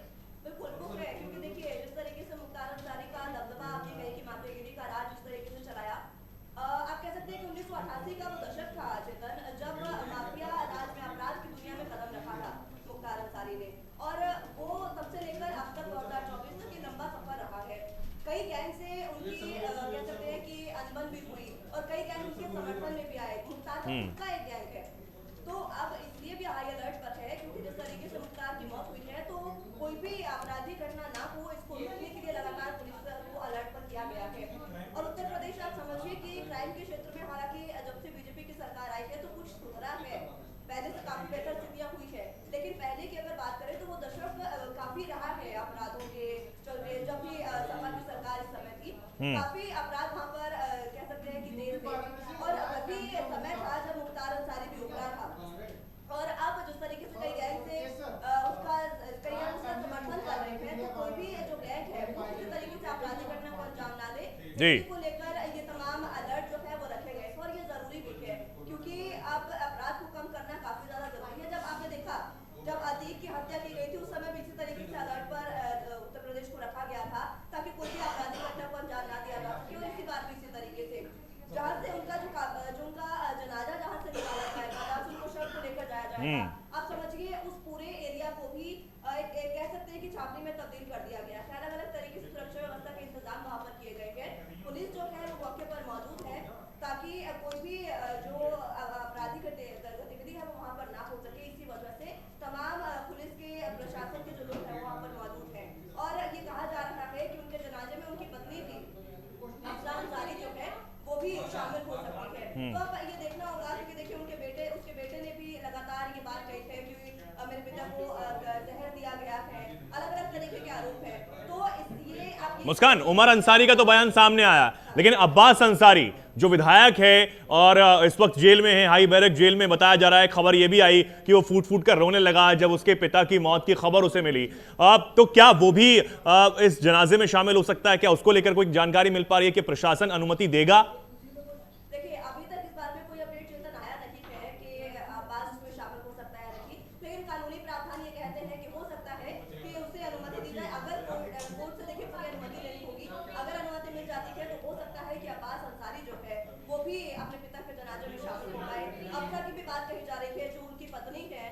बिल्कुल वो है, क्योंकि देखिए जिस तरीके से मुख्तार अंसारी का दबदबा, आपने कही कि माफियागिरी का राज जिस तरीके से चलाया, आप कह सकते हैं कि 1988 का वो दशक था चेतन, जब माफिया राज में अपराध की दुनिया में कदम रखा था मुख्तार अंसारी ने, और वो तब से लेकर अब तक 2024 तक ये लंबा सफर रहा है। कई गैंग से उनकी कह सकते हैं कि अनबन भी हुई और कई गैंग उनके समर्थन में भी आए। मुख्तार का एक गैंग है, तो अब इसलिए भी हाई अलर्ट पर है क्योंकि जिस तरीके से मुख्तार की मौत हुई है, तो कोई भी आपराधिक घटना ना हो, इसको रोकने के लिए लगातार पुलिस को अलर्ट पर किया गया है। और उत्तर प्रदेश आप समझिए कि क्राइम के क्षेत्र में हालांकि जब से बीजेपी की सरकार आई है तो कुछ सुधरा है, पहले से काफी बेहतर स्थितियां हुई है, लेकिन पहले की अगर बात करें तो वो दशक काफी रहा है अपराधों के चलते। जब भी सपा की सरकार इस समय थी, काफी अपराध वहां पर कह सकते हैं कि देर थे, और अभी समय था जब मुख्तार अंसारी भी उभरा था। और अब जिस तरीके से कई गैंग से कई गैंग उसका समर्थन कर रहे हैं, तो कोई भी जो गैंग है वो किसी तरीके से आपराधिक घटना को अंजाम ना दे, इसी को लेकर ये तमाम अलर्ट जो है वो रखे गए। और ये जरूरी भी है क्योंकि अब अपराध को कम करना काफी ज्यादा जरूरी है। जब आपने देखा जब अतीक की हत्या की गई थी उस समय भी इसी तरीके से अलर्ट पर उत्तर प्रदेश को रखा गया था ताकि कोई भी आपराधिक घटना को अंजाम ना दिया जा सके। और इसी बार भी इसी तरीके से जहाँ से उनका जो उनका जनाजा जहाँ से निकाला जाएगा, जहाँ से उनको शव को लेकर जाया जाएगा, आप समझिए उस पूरे एरिया को भी कह सकते हैं कि छावनी में तब्दील कर दिया गया है। अलग अलग तरीके से सुरक्षा व्यवस्था के इंतजाम वहाँ पर किए गए हैं। पुलिस जो है वो मौके पर मौजूद है ताकि कोई भी जो आपराधिक गतिविधि है वो वहाँ पर ना हो सके। इसी वजह से तमाम पुलिस के प्रशासन के जो लोग हैं वहाँ पर मौजूद हैं। और ये कहा जा रहा है कि उनके जनाजे में उनकी पत्नी भी शामिल हो सकती है। तो अब ये देखना होगा, क्योंकि देखिए उसके बेटे ने भी लगातार ये बात कही है कि मेरे पिता को जहर दिया गया है, अलग-अलग तरीके के आरोप हैं। तो ये आप मुस्कान, उमर अंसारी का तो बयान सामने आया, लेकिन अब्बास अंसारी जो विधायक है और इस वक्त जेल में है, हाई बैरक जेल में, बताया जा रहा है, खबर यह भी आई कि वो फूट फूट कर रोने लगा जब उसके पिता की मौत की खबर उसे मिली। तो क्या वो भी इस जनाजे में शामिल हो सकता है? क्या उसको लेकर कोई जानकारी मिल पा रही है कि प्रशासन अनुमति देगा? देखिए अभी तक इस बारे में कोई अपडेट चिंतन आया नहीं है कि अब्बास इसमें शामिल हो सकता है नहीं, लेकिन कानूनी प्रावधान ये कहते हैं कि हो सकता है कि उसे अनुमति दी जाए। अगर कोर्ट से देखिए पूरी अनुमति लेनी होगी, अगर अनुमति मिल जाती है तो हो सकता है कि अब्बास अंसारी जो है वो भी अपने पिता के जनाजे में शामिल हो पाए। अफसा की भी बात कही जा रही है, जो उनकी पत्नी है,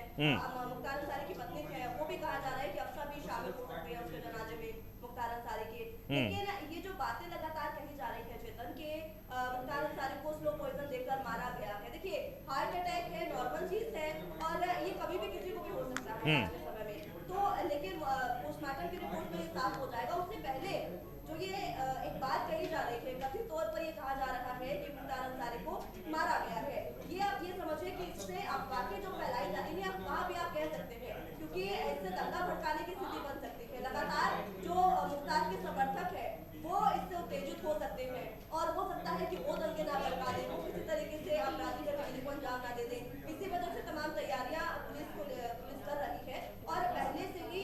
मुख्तार अंसारी की पत्नी है, वो भी कहा जा रहा है कि अफसा भी शामिल हो सकते हैं उसके जनाजे में मुख्तार अंसारी के। लेकिन ये जो बातें लगातार कही जा रही है चेतन के मुख्तार अंसारी को स्लो पॉइजन देकर मारा गया है, देखिए हार्ट अटैक है, नॉर्मल चीज है और ये कभी भी किसी को भी हो सकता है आज के समय में। तो लेकिन पोस्टमार्टम की रिपोर्ट में साफ हो जाएगा। उससे पहले जो ये एक बात कही जा रही है, कथित तौर पर ये कहा जा रहा है कि मुख्तार अंसारी को मारा गया है, ये आप ये समझिए कि इससे अफवाहें जो फैलाई जा रही है, अफवाह भी आप कह सकते हैं, क्योंकि इससे दंगा भड़काने की स्थिति बन सकती है। लगातार जो मुख्तार के समर्थक है वो इससे उत्तेजित हो सकते हैं और हो सकता है कि वो दंगे ना भड़का दें, वो किसी तरीके से आपराधिक गतिविधि को अंजाम ना दे दें। इसी वजह से तमाम तैयारियां पुलिस कर रही है और पहले से ही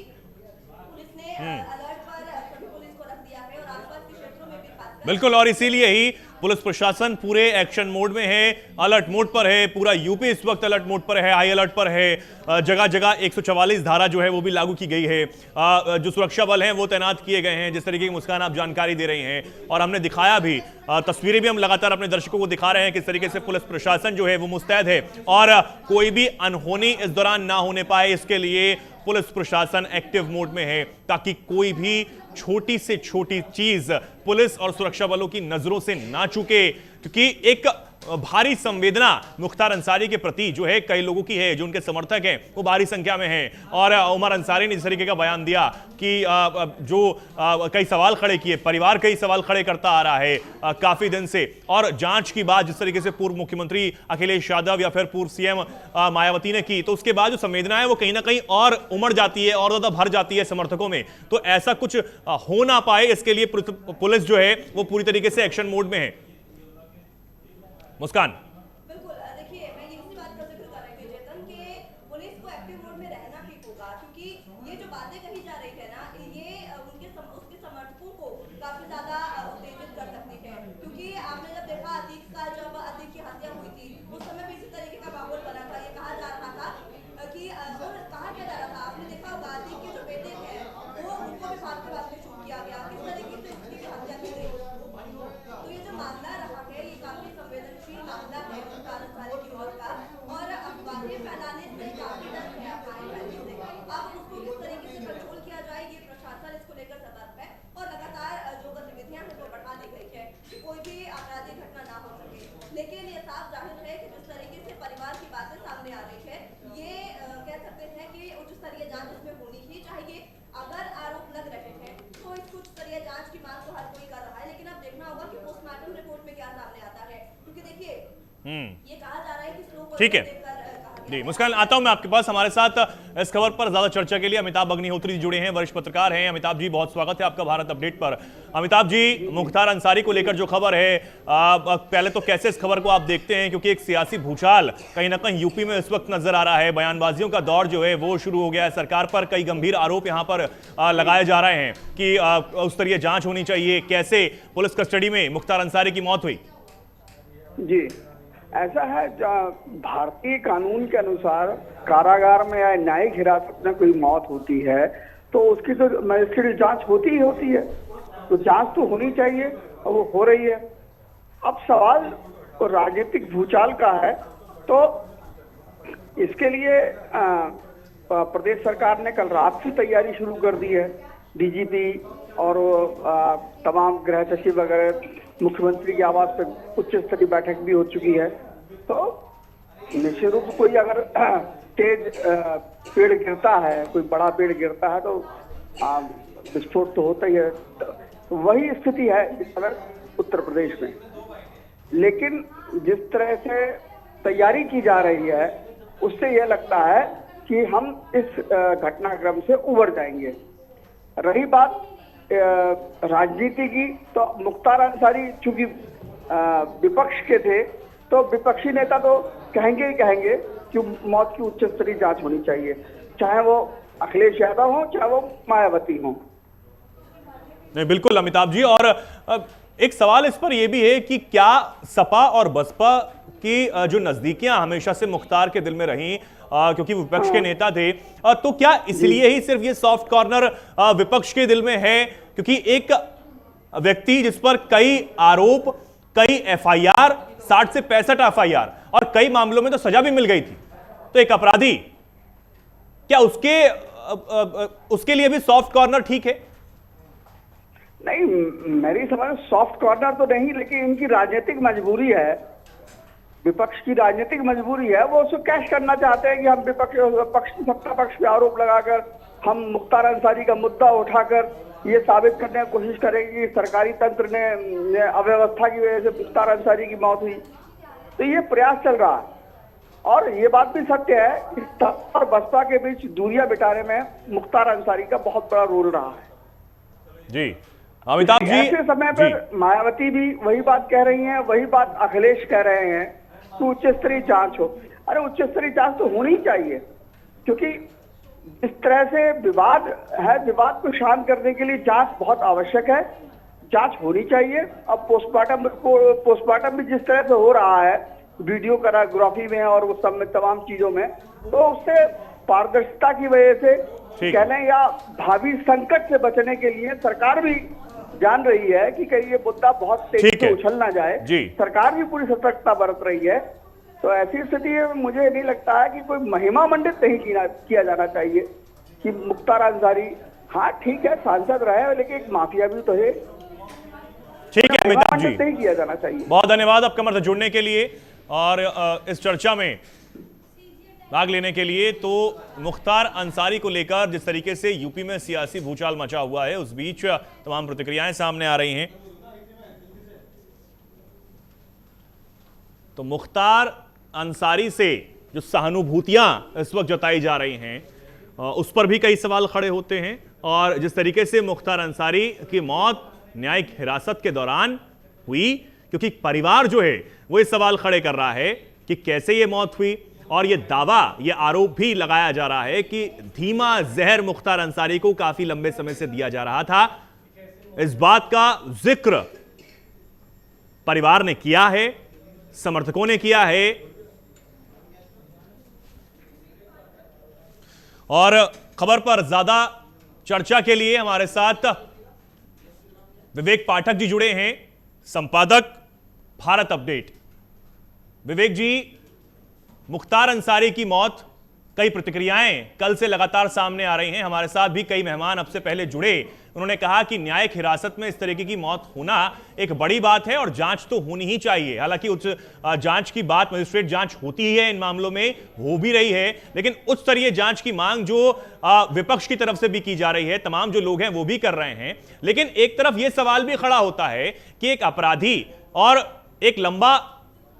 पुलिस ने अलर्ट पर सभी पुलिस को रख दिया है और आसपास के क्षेत्रों में भी खासकर बिल्कुल, और इसीलिए ही पुलिस प्रशासन पूरे एक्शन मोड में है, अलर्ट मोड पर है। पूरा यूपी इस वक्त अलर्ट मोड पर है, हाई अलर्ट पर है। जगह जगह 144 धारा जो है वो भी लागू की गई है। जो सुरक्षा बल हैं वो तैनात किए गए हैं, जिस तरीके की मुस्कान आप जानकारी दे रही हैं, और हमने दिखाया भी, तस्वीरें भी हम लगातार अपने दर्शकों को दिखा रहे हैं किस तरीके से पुलिस प्रशासन जो है वो मुस्तैद है और कोई भी अनहोनी इस दौरान ना होने पाए, इसके लिए पुलिस प्रशासन एक्टिव मोड में है, ताकि कोई भी छोटी से छोटी चीज पुलिस और सुरक्षा बलों की नजरों से ना चूके। क्योंकि एक भारी संवेदना मुख्तार अंसारी के प्रति जो है कई लोगों की है, जो उनके समर्थक हैं वो भारी संख्या में हैं। और उमर अंसारी ने इस तरीके का बयान दिया कि जो कई सवाल खड़े किए, परिवार कई सवाल खड़े करता आ रहा है काफी दिन से, और जांच की बात जिस तरीके से पूर्व मुख्यमंत्री अखिलेश यादव या फिर पूर्व सीएम मायावती ने की, तो उसके बाद जो संवेदना है वो कहीं ना कहीं और उमड़ जाती है और ज्यादा भर जाती है समर्थकों में। तो ऐसा कुछ हो ना पाए, इसके लिए पुलिस जो है वो पूरी तरीके से एक्शन मोड में है। मुस्कान, बिल्कुल, देखिए मैं इसी बात का जिक्र कर रही थी चेतन कि पुलिस को एक्टिव मोड में रहना ठीक होगा, क्योंकि ये जो बातें कही जा रही है ना, ये उसके समर्थकों को काफी ज्यादा उत्तेजित कर सकती है। क्योंकि आपने जब देखा जब अतीक की हत्या हुई थी, उस समय भी इसी तरीके का माहौल बना था। ये कहा जा रहा था कि कहा क्या जा रहा था, आपने देखा होगा अतीक के जो बेटे हैं वो उनको भी भागते शूट किया गया, किस तरीके से उसकी हत्या की गई। तो ये जो मामला रहा है ये काफी संवेदनशील मामला है मुख्तार अंसारी की मौत का, और अफवाहें फैलाने से काफी डर है अफवाहें फैलने से। अब उसको किस तरीके से कंट्रोल किया जाए, ये प्रशासन इसको लेकर सतर्क है और लगातार जो गतिविधियां हैं वो बढ़ा दी गई है कि कोई भी आपराधिक घटना ना हो सके। लेकिन ये साफ जाहिर है कि जिस तरीके से परिवार की बातें सामने आ रही है, ये कह सकते हैं कि उच्च स्तरीय जांच इसमें होनी ही चाहिए। अगर आरोप लग रहे हैं तो इस उच्च स्तरीय जांच की मांग तो हर कोई कर रहा है, लेकिन अब देखना होगा कि पोस्टमार्टम रिपोर्ट में क्या सामने आता है, क्योंकि देखिए ये कहा जा रहा है कि स्लो ठीक है जी। मुस्कान, आता हूं मैं आपके पास। हमारे साथ इस खबर पर ज्यादा चर्चा के लिए अमिताभ अग्निहोत्री जी जुड़े हैं, वरिष्ठ पत्रकार हैं। अमिताभ जी, बहुत स्वागत है आपका भारत अपडेट पर। अमिताभ जी, मुख्तार अंसारी को लेकर जो खबर है, पहले तो कैसे इस खबर को आप देखते हैं, क्योंकि एक सियासी भूचाल कहीं ना कहीं यूपी में इस वक्त नजर आ रहा है, बयानबाजियों का दौर जो है वो शुरू हो गया है, सरकार पर कई गंभीर आरोप यहाँ पर लगाए जा रहे हैं कि उस स्तरीय जांच होनी चाहिए। कैसे पुलिस कस्टडी में मुख्तार अंसारी की मौत हुई? जी, ऐसा है, भारतीय कानून के अनुसार कारागार में या न्यायिक हिरासत में कोई मौत होती है तो उसकी तो मजिस्ट्रेट जांच होती ही होती है, तो जांच तो होनी चाहिए और वो हो रही है। अब सवाल तो राजनीतिक भूचाल का है, तो इसके लिए प्रदेश सरकार ने कल रात से तैयारी शुरू कर दी है। डीजीपी और तमाम गृह सचिव वगैरह, मुख्यमंत्री के आवास पर उच्च स्तरीय बैठक भी हो चुकी है। तो निश्चित रूप से कोई अगर तेज पेड़ गिरता है, कोई बड़ा पेड़ गिरता है तो विस्फोट तो होता ही है। तो वही स्थिति है इस समय उत्तर प्रदेश में। लेकिन जिस तरह से तैयारी की जा रही है उससे यह लगता है कि हम इस घटनाक्रम से उबर जाएंगे। रही बात राजनीति की, तो मुख्तार अंसारी चूंकि विपक्ष के थे, तो विपक्षी नेता तो कहेंगे ही कहेंगे कि मौत की उच्च स्तरीय जांच होनी चाहिए, चाहे वो अखिलेश यादव हो चाहे वो मायावती हो। नहीं, बिल्कुल अमिताभ जी। और एक सवाल इस पर यह भी है कि क्या सपा और बसपा की जो नजदीकियां हमेशा से मुख्तार के दिल में रहीं, क्योंकि विपक्ष के नेता थे, तो क्या इसलिए ही सिर्फ ये सॉफ्ट कॉर्नर विपक्ष के दिल में है? क्योंकि एक व्यक्ति जिस पर कई आरोप, कई एफआईआर, 60 से 65 एफआईआर और कई मामलों में तो सजा भी मिल गई थी, तो एक अपराधी, क्या उसके लिए भी सॉफ्ट कॉर्नर ठीक है? नहीं, मेरी समझ सॉफ्ट कॉर्नर तो नहीं, लेकिन इनकी राजनीतिक मजबूरी है, विपक्ष की राजनीतिक मजबूरी है। वो उसको कैश करना चाहते हैं कि हम सत्ता पक्ष पे आरोप लगाकर हम मुख्तार अंसारी का मुद्दा उठाकर ये साबित करने की कोशिश करेंगे कि सरकारी तंत्र ने अव्यवस्था की वजह से मुख्तार अंसारी की मौत हुई। तो ये प्रयास चल रहा है। और ये बात भी सत्य है कि सपा और बसपा के बीच दूरियां बिठाने में मुख्तार अंसारी का बहुत बड़ा रोल रहा है। जी अमिताभ जी, ऐसे समय पर मायावती भी वही बात कह रही हैं, वही बात अखिलेश कह रहे हैं कि उच्च स्तरीय जांच हो। अरे उच्च स्तरीय जांच तो होनी चाहिए, क्योंकि इस तरह से विवाद है, विवाद को शांत करने के लिए जांच बहुत आवश्यक है, जांच होनी चाहिए। अब पोस्टमार्टम भी जिस तरह से हो रहा है वीडियोग्राफी में और उस सब में तमाम चीजों में, तो उससे पारदर्शिता की वजह से कह लें या भावी संकट से बचने के लिए सरकार भी जान रही है कि कहीं ये मुद्दा बहुत तेजी से उछल ना जाए, सरकार भी पूरी सतर्कता बरत रही है। तो ऐसी स्थिति में मुझे नहीं लगता है कि कोई महिमा मंडित नहीं किया जाना चाहिए कि मुख्तार अंसारी, हाँ ठीक है सांसद रहे लेकिन एक माफिया भी तो है। ठीक है अमिताभ जी, नहीं किया जाना चाहिए। बहुत धन्यवाद आपका मत जुड़ने के लिए और इस चर्चा में भाग लेने के लिए। तो मुख्तार अंसारी को लेकर जिस तरीके से यूपी में सियासी भूचाल मचा हुआ है, उस बीच तमाम प्रतिक्रियाएं सामने आ रही हैं। तो मुख्तार अंसारी से जो सहानुभूतियां इस वक्त जताई जा रही हैं, उस पर भी कई सवाल खड़े होते हैं। और जिस तरीके से मुख्तार अंसारी की मौत न्यायिक हिरासत के दौरान हुई, क्योंकि परिवार जो है वो ये सवाल खड़े कर रहा है कि कैसे ये मौत हुई, और ये दावा, ये आरोप भी लगाया जा रहा है कि धीमा जहर मुख्तार अंसारी को काफी लंबे समय से दिया जा रहा था। इस बात का जिक्र परिवार ने किया है, समर्थकों ने किया है। और खबर पर ज्यादा चर्चा के लिए हमारे साथ विवेक पाठक जी जुड़े हैं, संपादक भारत अपडेट। विवेक जी, मुख्तार अंसारी की मौत, कई प्रतिक्रियाएं कल से लगातार सामने आ रही हैं। हमारे साथ भी कई मेहमान अब से पहले जुड़े, उन्होंने कहा कि न्यायिक हिरासत में इस तरीके की मौत होना एक बड़ी बात है और जांच तो होनी ही चाहिए। हालांकि उच्च जांच की बात, मजिस्ट्रेट जांच होती ही है, इन मामलों में हो भी रही है, लेकिन उच्च स्तरीय जांच की मांग जो विपक्ष की तरफ से भी की जा रही है, तमाम जो लोग हैं वो भी कर रहे हैं। लेकिन एक तरफ यह सवाल भी खड़ा होता है कि एक अपराधी और एक लंबा,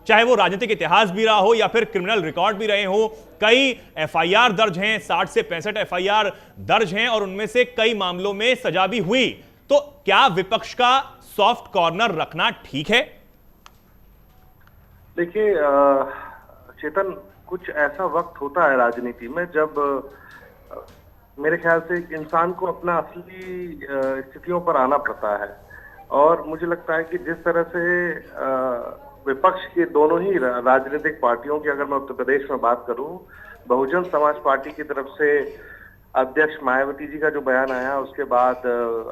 चाहे वो राजनीतिक इतिहास भी रहा हो या फिर क्रिमिनल रिकॉर्ड भी रहे हो, कई एफआईआर दर्ज हैं, 60 से 65 एफआईआर दर्ज हैं और उनमें से कई मामलों में सजा भी हुई, तो क्या विपक्ष का सॉफ्ट कॉर्नर रखना ठीक है? देखिए चेतन, कुछ ऐसा वक्त होता है राजनीति में जब मेरे ख्याल से इंसान को अपना असली स्थितियों पर आना पड़ता है। और मुझे लगता है कि जिस तरह से विपक्ष के दोनों ही राजनीतिक पार्टियों की, अगर मैं उत्तर प्रदेश में बात करूं, बहुजन समाज पार्टी की तरफ से अध्यक्ष मायावती जी का जो बयान आया, उसके बाद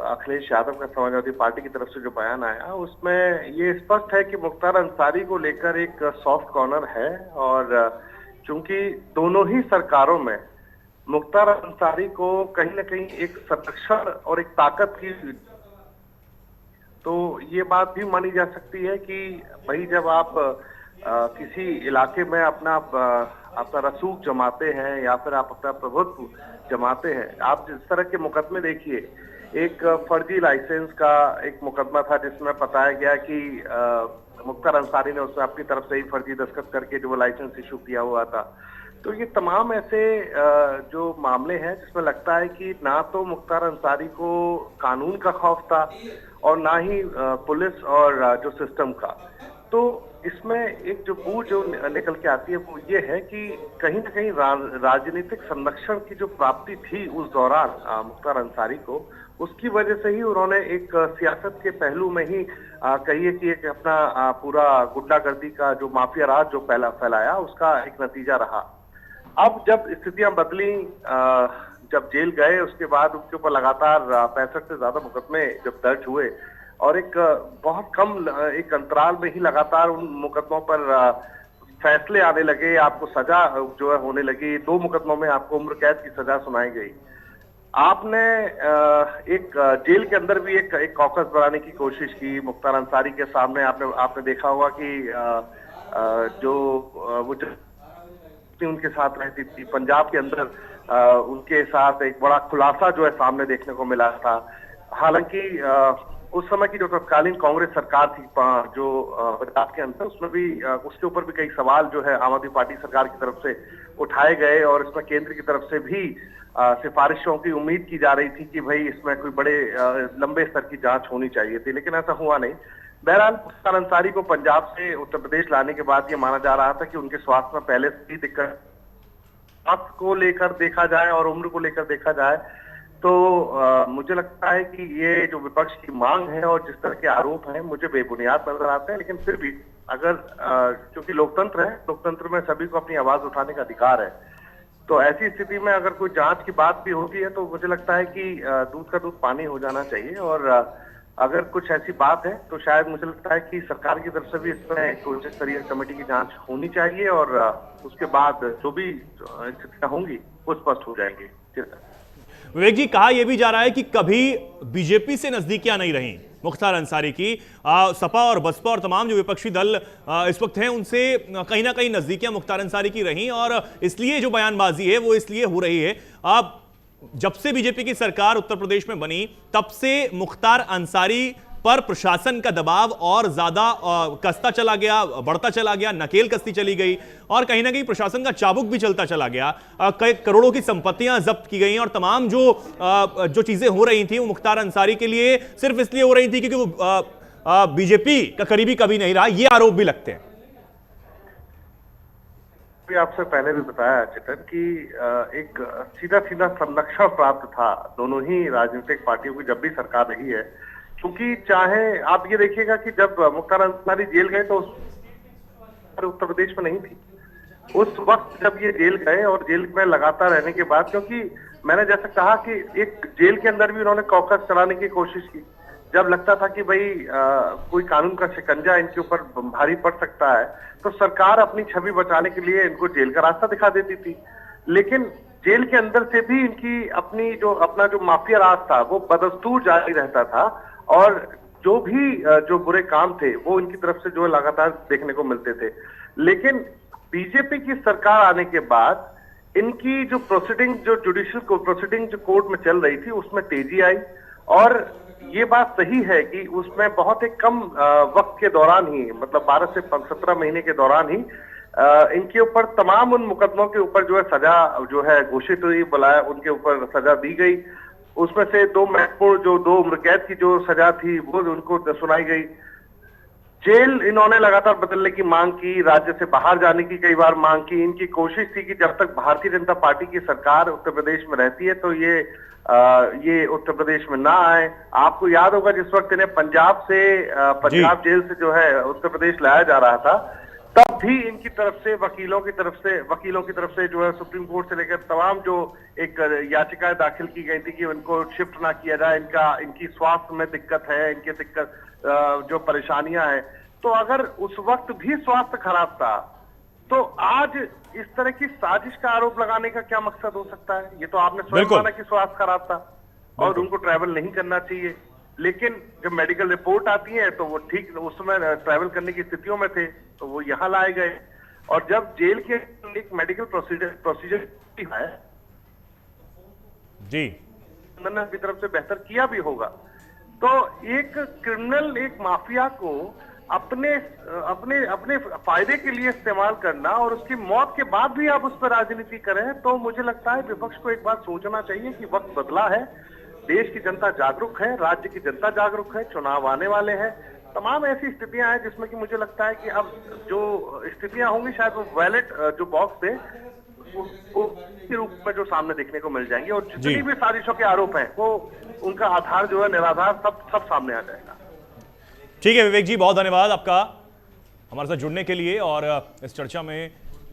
अखिलेश यादव का समाजवादी पार्टी की तरफ से जो बयान आया, उसमें ये स्पष्ट है कि मुख्तार अंसारी को लेकर एक सॉफ्ट कॉर्नर है। और चूंकि दोनों ही सरकारों में मुख्तार अंसारी को कहीं ना कहीं एक संरक्षण और एक ताकत की, तो ये बात भी मानी जा सकती है कि भाई जब आप किसी इलाके में अपना रसूख जमाते हैं या फिर आप अपना प्रभुत्व जमाते हैं, आप जिस तरह के मुकदमे देखिए, एक फर्जी लाइसेंस का एक मुकदमा था जिसमें बताया गया कि मुख्तार अंसारी ने उसमें अपनी तरफ से ही फर्जी दस्तखत करके जो लाइसेंस इशू किया हुआ था। तो ये तमाम ऐसे जो मामले हैं जिसमें लगता है कि ना तो मुख्तार अंसारी को कानून का खौफ था और ना ही पुलिस और जो सिस्टम का। तो इसमें एक जो बू जो निकल के आती है वो ये है कि कहीं ना कहीं राजनीतिक संरक्षण की जो प्राप्ति थी उस दौरान मुख्तार अंसारी को, उसकी वजह से ही उन्होंने एक सियासत के पहलू में ही कहिए कि एक अपना पूरा गुंडागर्दी का जो माफिया राज जो फैलाया उसका एक नतीजा रहा। अब जब स्थितियां बदली, जब जेल गए उसके बाद उनके ऊपर लगातार 65 से ज्यादा मुकदमे जब दर्ज हुए और एक बहुत कम एक अंतराल में ही लगातार उन मुकदमों पर फैसले आने लगे, आपको सजा जो है होने लगी। 2 मुकदमों में आपको उम्र कैद की सजा सुनाई गई। आपने एक जेल के अंदर भी एक कॉकस बनाने की कोशिश की मुख्तार अंसारी के सामने। आपने देखा होगा कि जो वो उनके साथ रहती थी पंजाब के अंदर, उनके साथ एक बड़ा खुलासा जो है सामने देखने को मिला था। हालांकि उस समय की जो तत्कालीन कांग्रेस सरकार थी जो पंजाब के अंदर, उसमें भी उसके ऊपर भी कई सवाल जो है आम आदमी पार्टी सरकार की तरफ से उठाए गए और इसमें केंद्र की तरफ से भी सिफारिशों की उम्मीद की जा रही थी कि भाई इसमें कोई बड़े लंबे स्तर की जांच होनी चाहिए थी, लेकिन ऐसा हुआ नहीं। बहरहाल मुख्तार अंसारी को पंजाब से उत्तर प्रदेश लाने के बाद ये माना जा रहा था कि उनके स्वास्थ्य में पहले से ही दिक्कत, स्वास्थ्य को लेकर देखा जाए और उम्र को लेकर देखा जाए तो मुझे लगता है कि ये जो विपक्ष की मांग है और जिस तरह के आरोप हैं मुझे बेबुनियाद नजर आते हैं। लेकिन फिर भी अगर क्योंकि लोकतंत्र है, लोकतंत्र में सभी को अपनी आवाज उठाने का अधिकार है, तो ऐसी स्थिति में अगर कोई जांच की बात भी होती है तो मुझे लगता है कि दूध का दूध पानी हो जाना चाहिए। और अगर कुछ ऐसी बात है तो शायद मुझे लगता है कि सरकार की तरफ से भी इसमें एक उच्च स्तरीय कमेटी की जांच होनी चाहिए और उसके बाद जो भी स्थितियां होंगी वो स्पष्ट हो जाएंगी। विवेक जी, कहा यह भी जा रहा है कि कभी बीजेपी से नजदीकियां नहीं रही मुख्तार अंसारी की। सपा और बसपा और तमाम जो विपक्षी दल इस वक्त हैं उनसे कहीं ना कहीं नजदीकियां मुख्तार अंसारी की रही और इसलिए जो बयानबाजी है वो इसलिए हो रही है। अब जब से बीजेपी की सरकार उत्तर प्रदेश में बनी तब से मुख्तार अंसारी पर प्रशासन का दबाव और ज्यादा कसता चला गया, बढ़ता चला गया, नकेल कसती चली गई और कहीं ना कहीं प्रशासन का चाबुक भी चलता चला गया। कई करोड़ों की संपत्तियां जब्त की गई और तमाम जो चीजें हो रही थी वो मुख्तार अंसारी के लिए सिर्फ इसलिए हो रही थी क्योंकि वो बीजेपी का करीबी कभी नहीं रहा। ये आरोप भी लगते हैं। आपसे पहले भी बताया चेतन कि एक सीधा सीधा संरक्षण प्राप्त था दोनों ही राजनीतिक पार्टियों की जब भी सरकार रही है, क्योंकि चाहे आप ये देखिएगा कि जब मुख्तार अंसारी जेल गए तो उत्तर प्रदेश में नहीं थी। उस वक्त जब ये जेल गए और जेल में लगातार रहने के बाद, क्योंकि मैंने जैसे कहा कि एक जेल के अंदर भी उन्होंने कॉकस चलाने की कोशिश की, जब लगता था कि भाई कोई कानून का शिकंजा इनके ऊपर भारी पड़ सकता है तो सरकार अपनी छवि बचाने के लिए इनको जेल का रास्ता दिखा देती थी। लेकिन जेल के अंदर से भी इनकी अपना जो माफिया राज था वो बदस्तूर जारी रहता था और जो भी जो बुरे काम थे वो इनकी तरफ से जो लगातार देखने को मिलते थे। लेकिन बीजेपी की सरकार आने के बाद इनकी जो प्रोसीडिंग, जो जुडिशियल प्रोसीडिंग जो कोर्ट में चल रही थी उसमें तेजी आई और ये बात सही है कि उसमें बहुत ही कम वक्त के दौरान ही, मतलब 12 से 17 महीने के दौरान ही इनके ऊपर तमाम उन मुकदमों के ऊपर जो है सजा जो है घोषित हुई, बुलाया, उनके ऊपर सजा दी गई। उसमें से 2 महत्वपूर्ण जो 2 उम्र कैद की जो सजा थी वो उनको सुनाई गई। जेल इन्होंने लगातार बदलने की मांग की, राज्य से बाहर जाने की कई बार मांग की। इनकी कोशिश थी कि जब तक भारतीय जनता पार्टी की सरकार उत्तर प्रदेश में रहती है तो ये उत्तर प्रदेश में ना आए। आपको याद होगा जिस वक्त इन्हें पंजाब पंजाब जेल से जो है उत्तर प्रदेश लाया जा रहा था, तब भी इनकी तरफ से वकीलों की तरफ से जो है सुप्रीम कोर्ट से लेकर तमाम जो एक याचिकाएं दाखिल की गई थी कि उनको शिफ्ट ना किया जाए, इनकी स्वास्थ्य में दिक्कत है, इनके दिक्कत जो परेशानियां हैं। तो अगर उस वक्त भी स्वास्थ्य खराब था तो आज इस तरह की साजिश का आरोप लगाने का क्या मकसद हो सकता है? ये तो आपने स्वयं माना कि स्वास्थ्य खराब था और उनको ट्रैवल नहीं करना चाहिए, लेकिन जब मेडिकल रिपोर्ट आती है तो वो ठीक उस समय ट्रैवल करने की स्थितियों में थे तो वो यहाँ लाए गए। और जब जेल के एक मेडिकल प्रोसीजर है जी मैंने अपनी तरफ से बेहतर किया भी होगा, तो एक क्रिमिनल, एक माफिया को अपने अपने अपने फायदे के लिए इस्तेमाल करना और उसकी मौत के बाद भी आप उस पर राजनीति करें, तो मुझे लगता है विपक्ष को एक बात सोचना चाहिए कि वक्त बदला है, देश की जनता जागरूक है, राज्य की जनता जागरूक है, चुनाव आने वाले हैं। तमाम ऐसी स्थितियां हैं जिसमें कि मुझे लगता है कि अब जो स्थितियां होंगी शायद वो बैलेट जो बॉक्स थे वो के रूप में जो सामने देखने को मिल जाएंगी, और जितनी भी साजिशों के आरोप हैं वो उनका आधार जो है निराधार सब सामने आ जाएगा। ठीक है विवेक जी, बहुत धन्यवाद आपका हमारे साथ जुड़ने के लिए और इस चर्चा में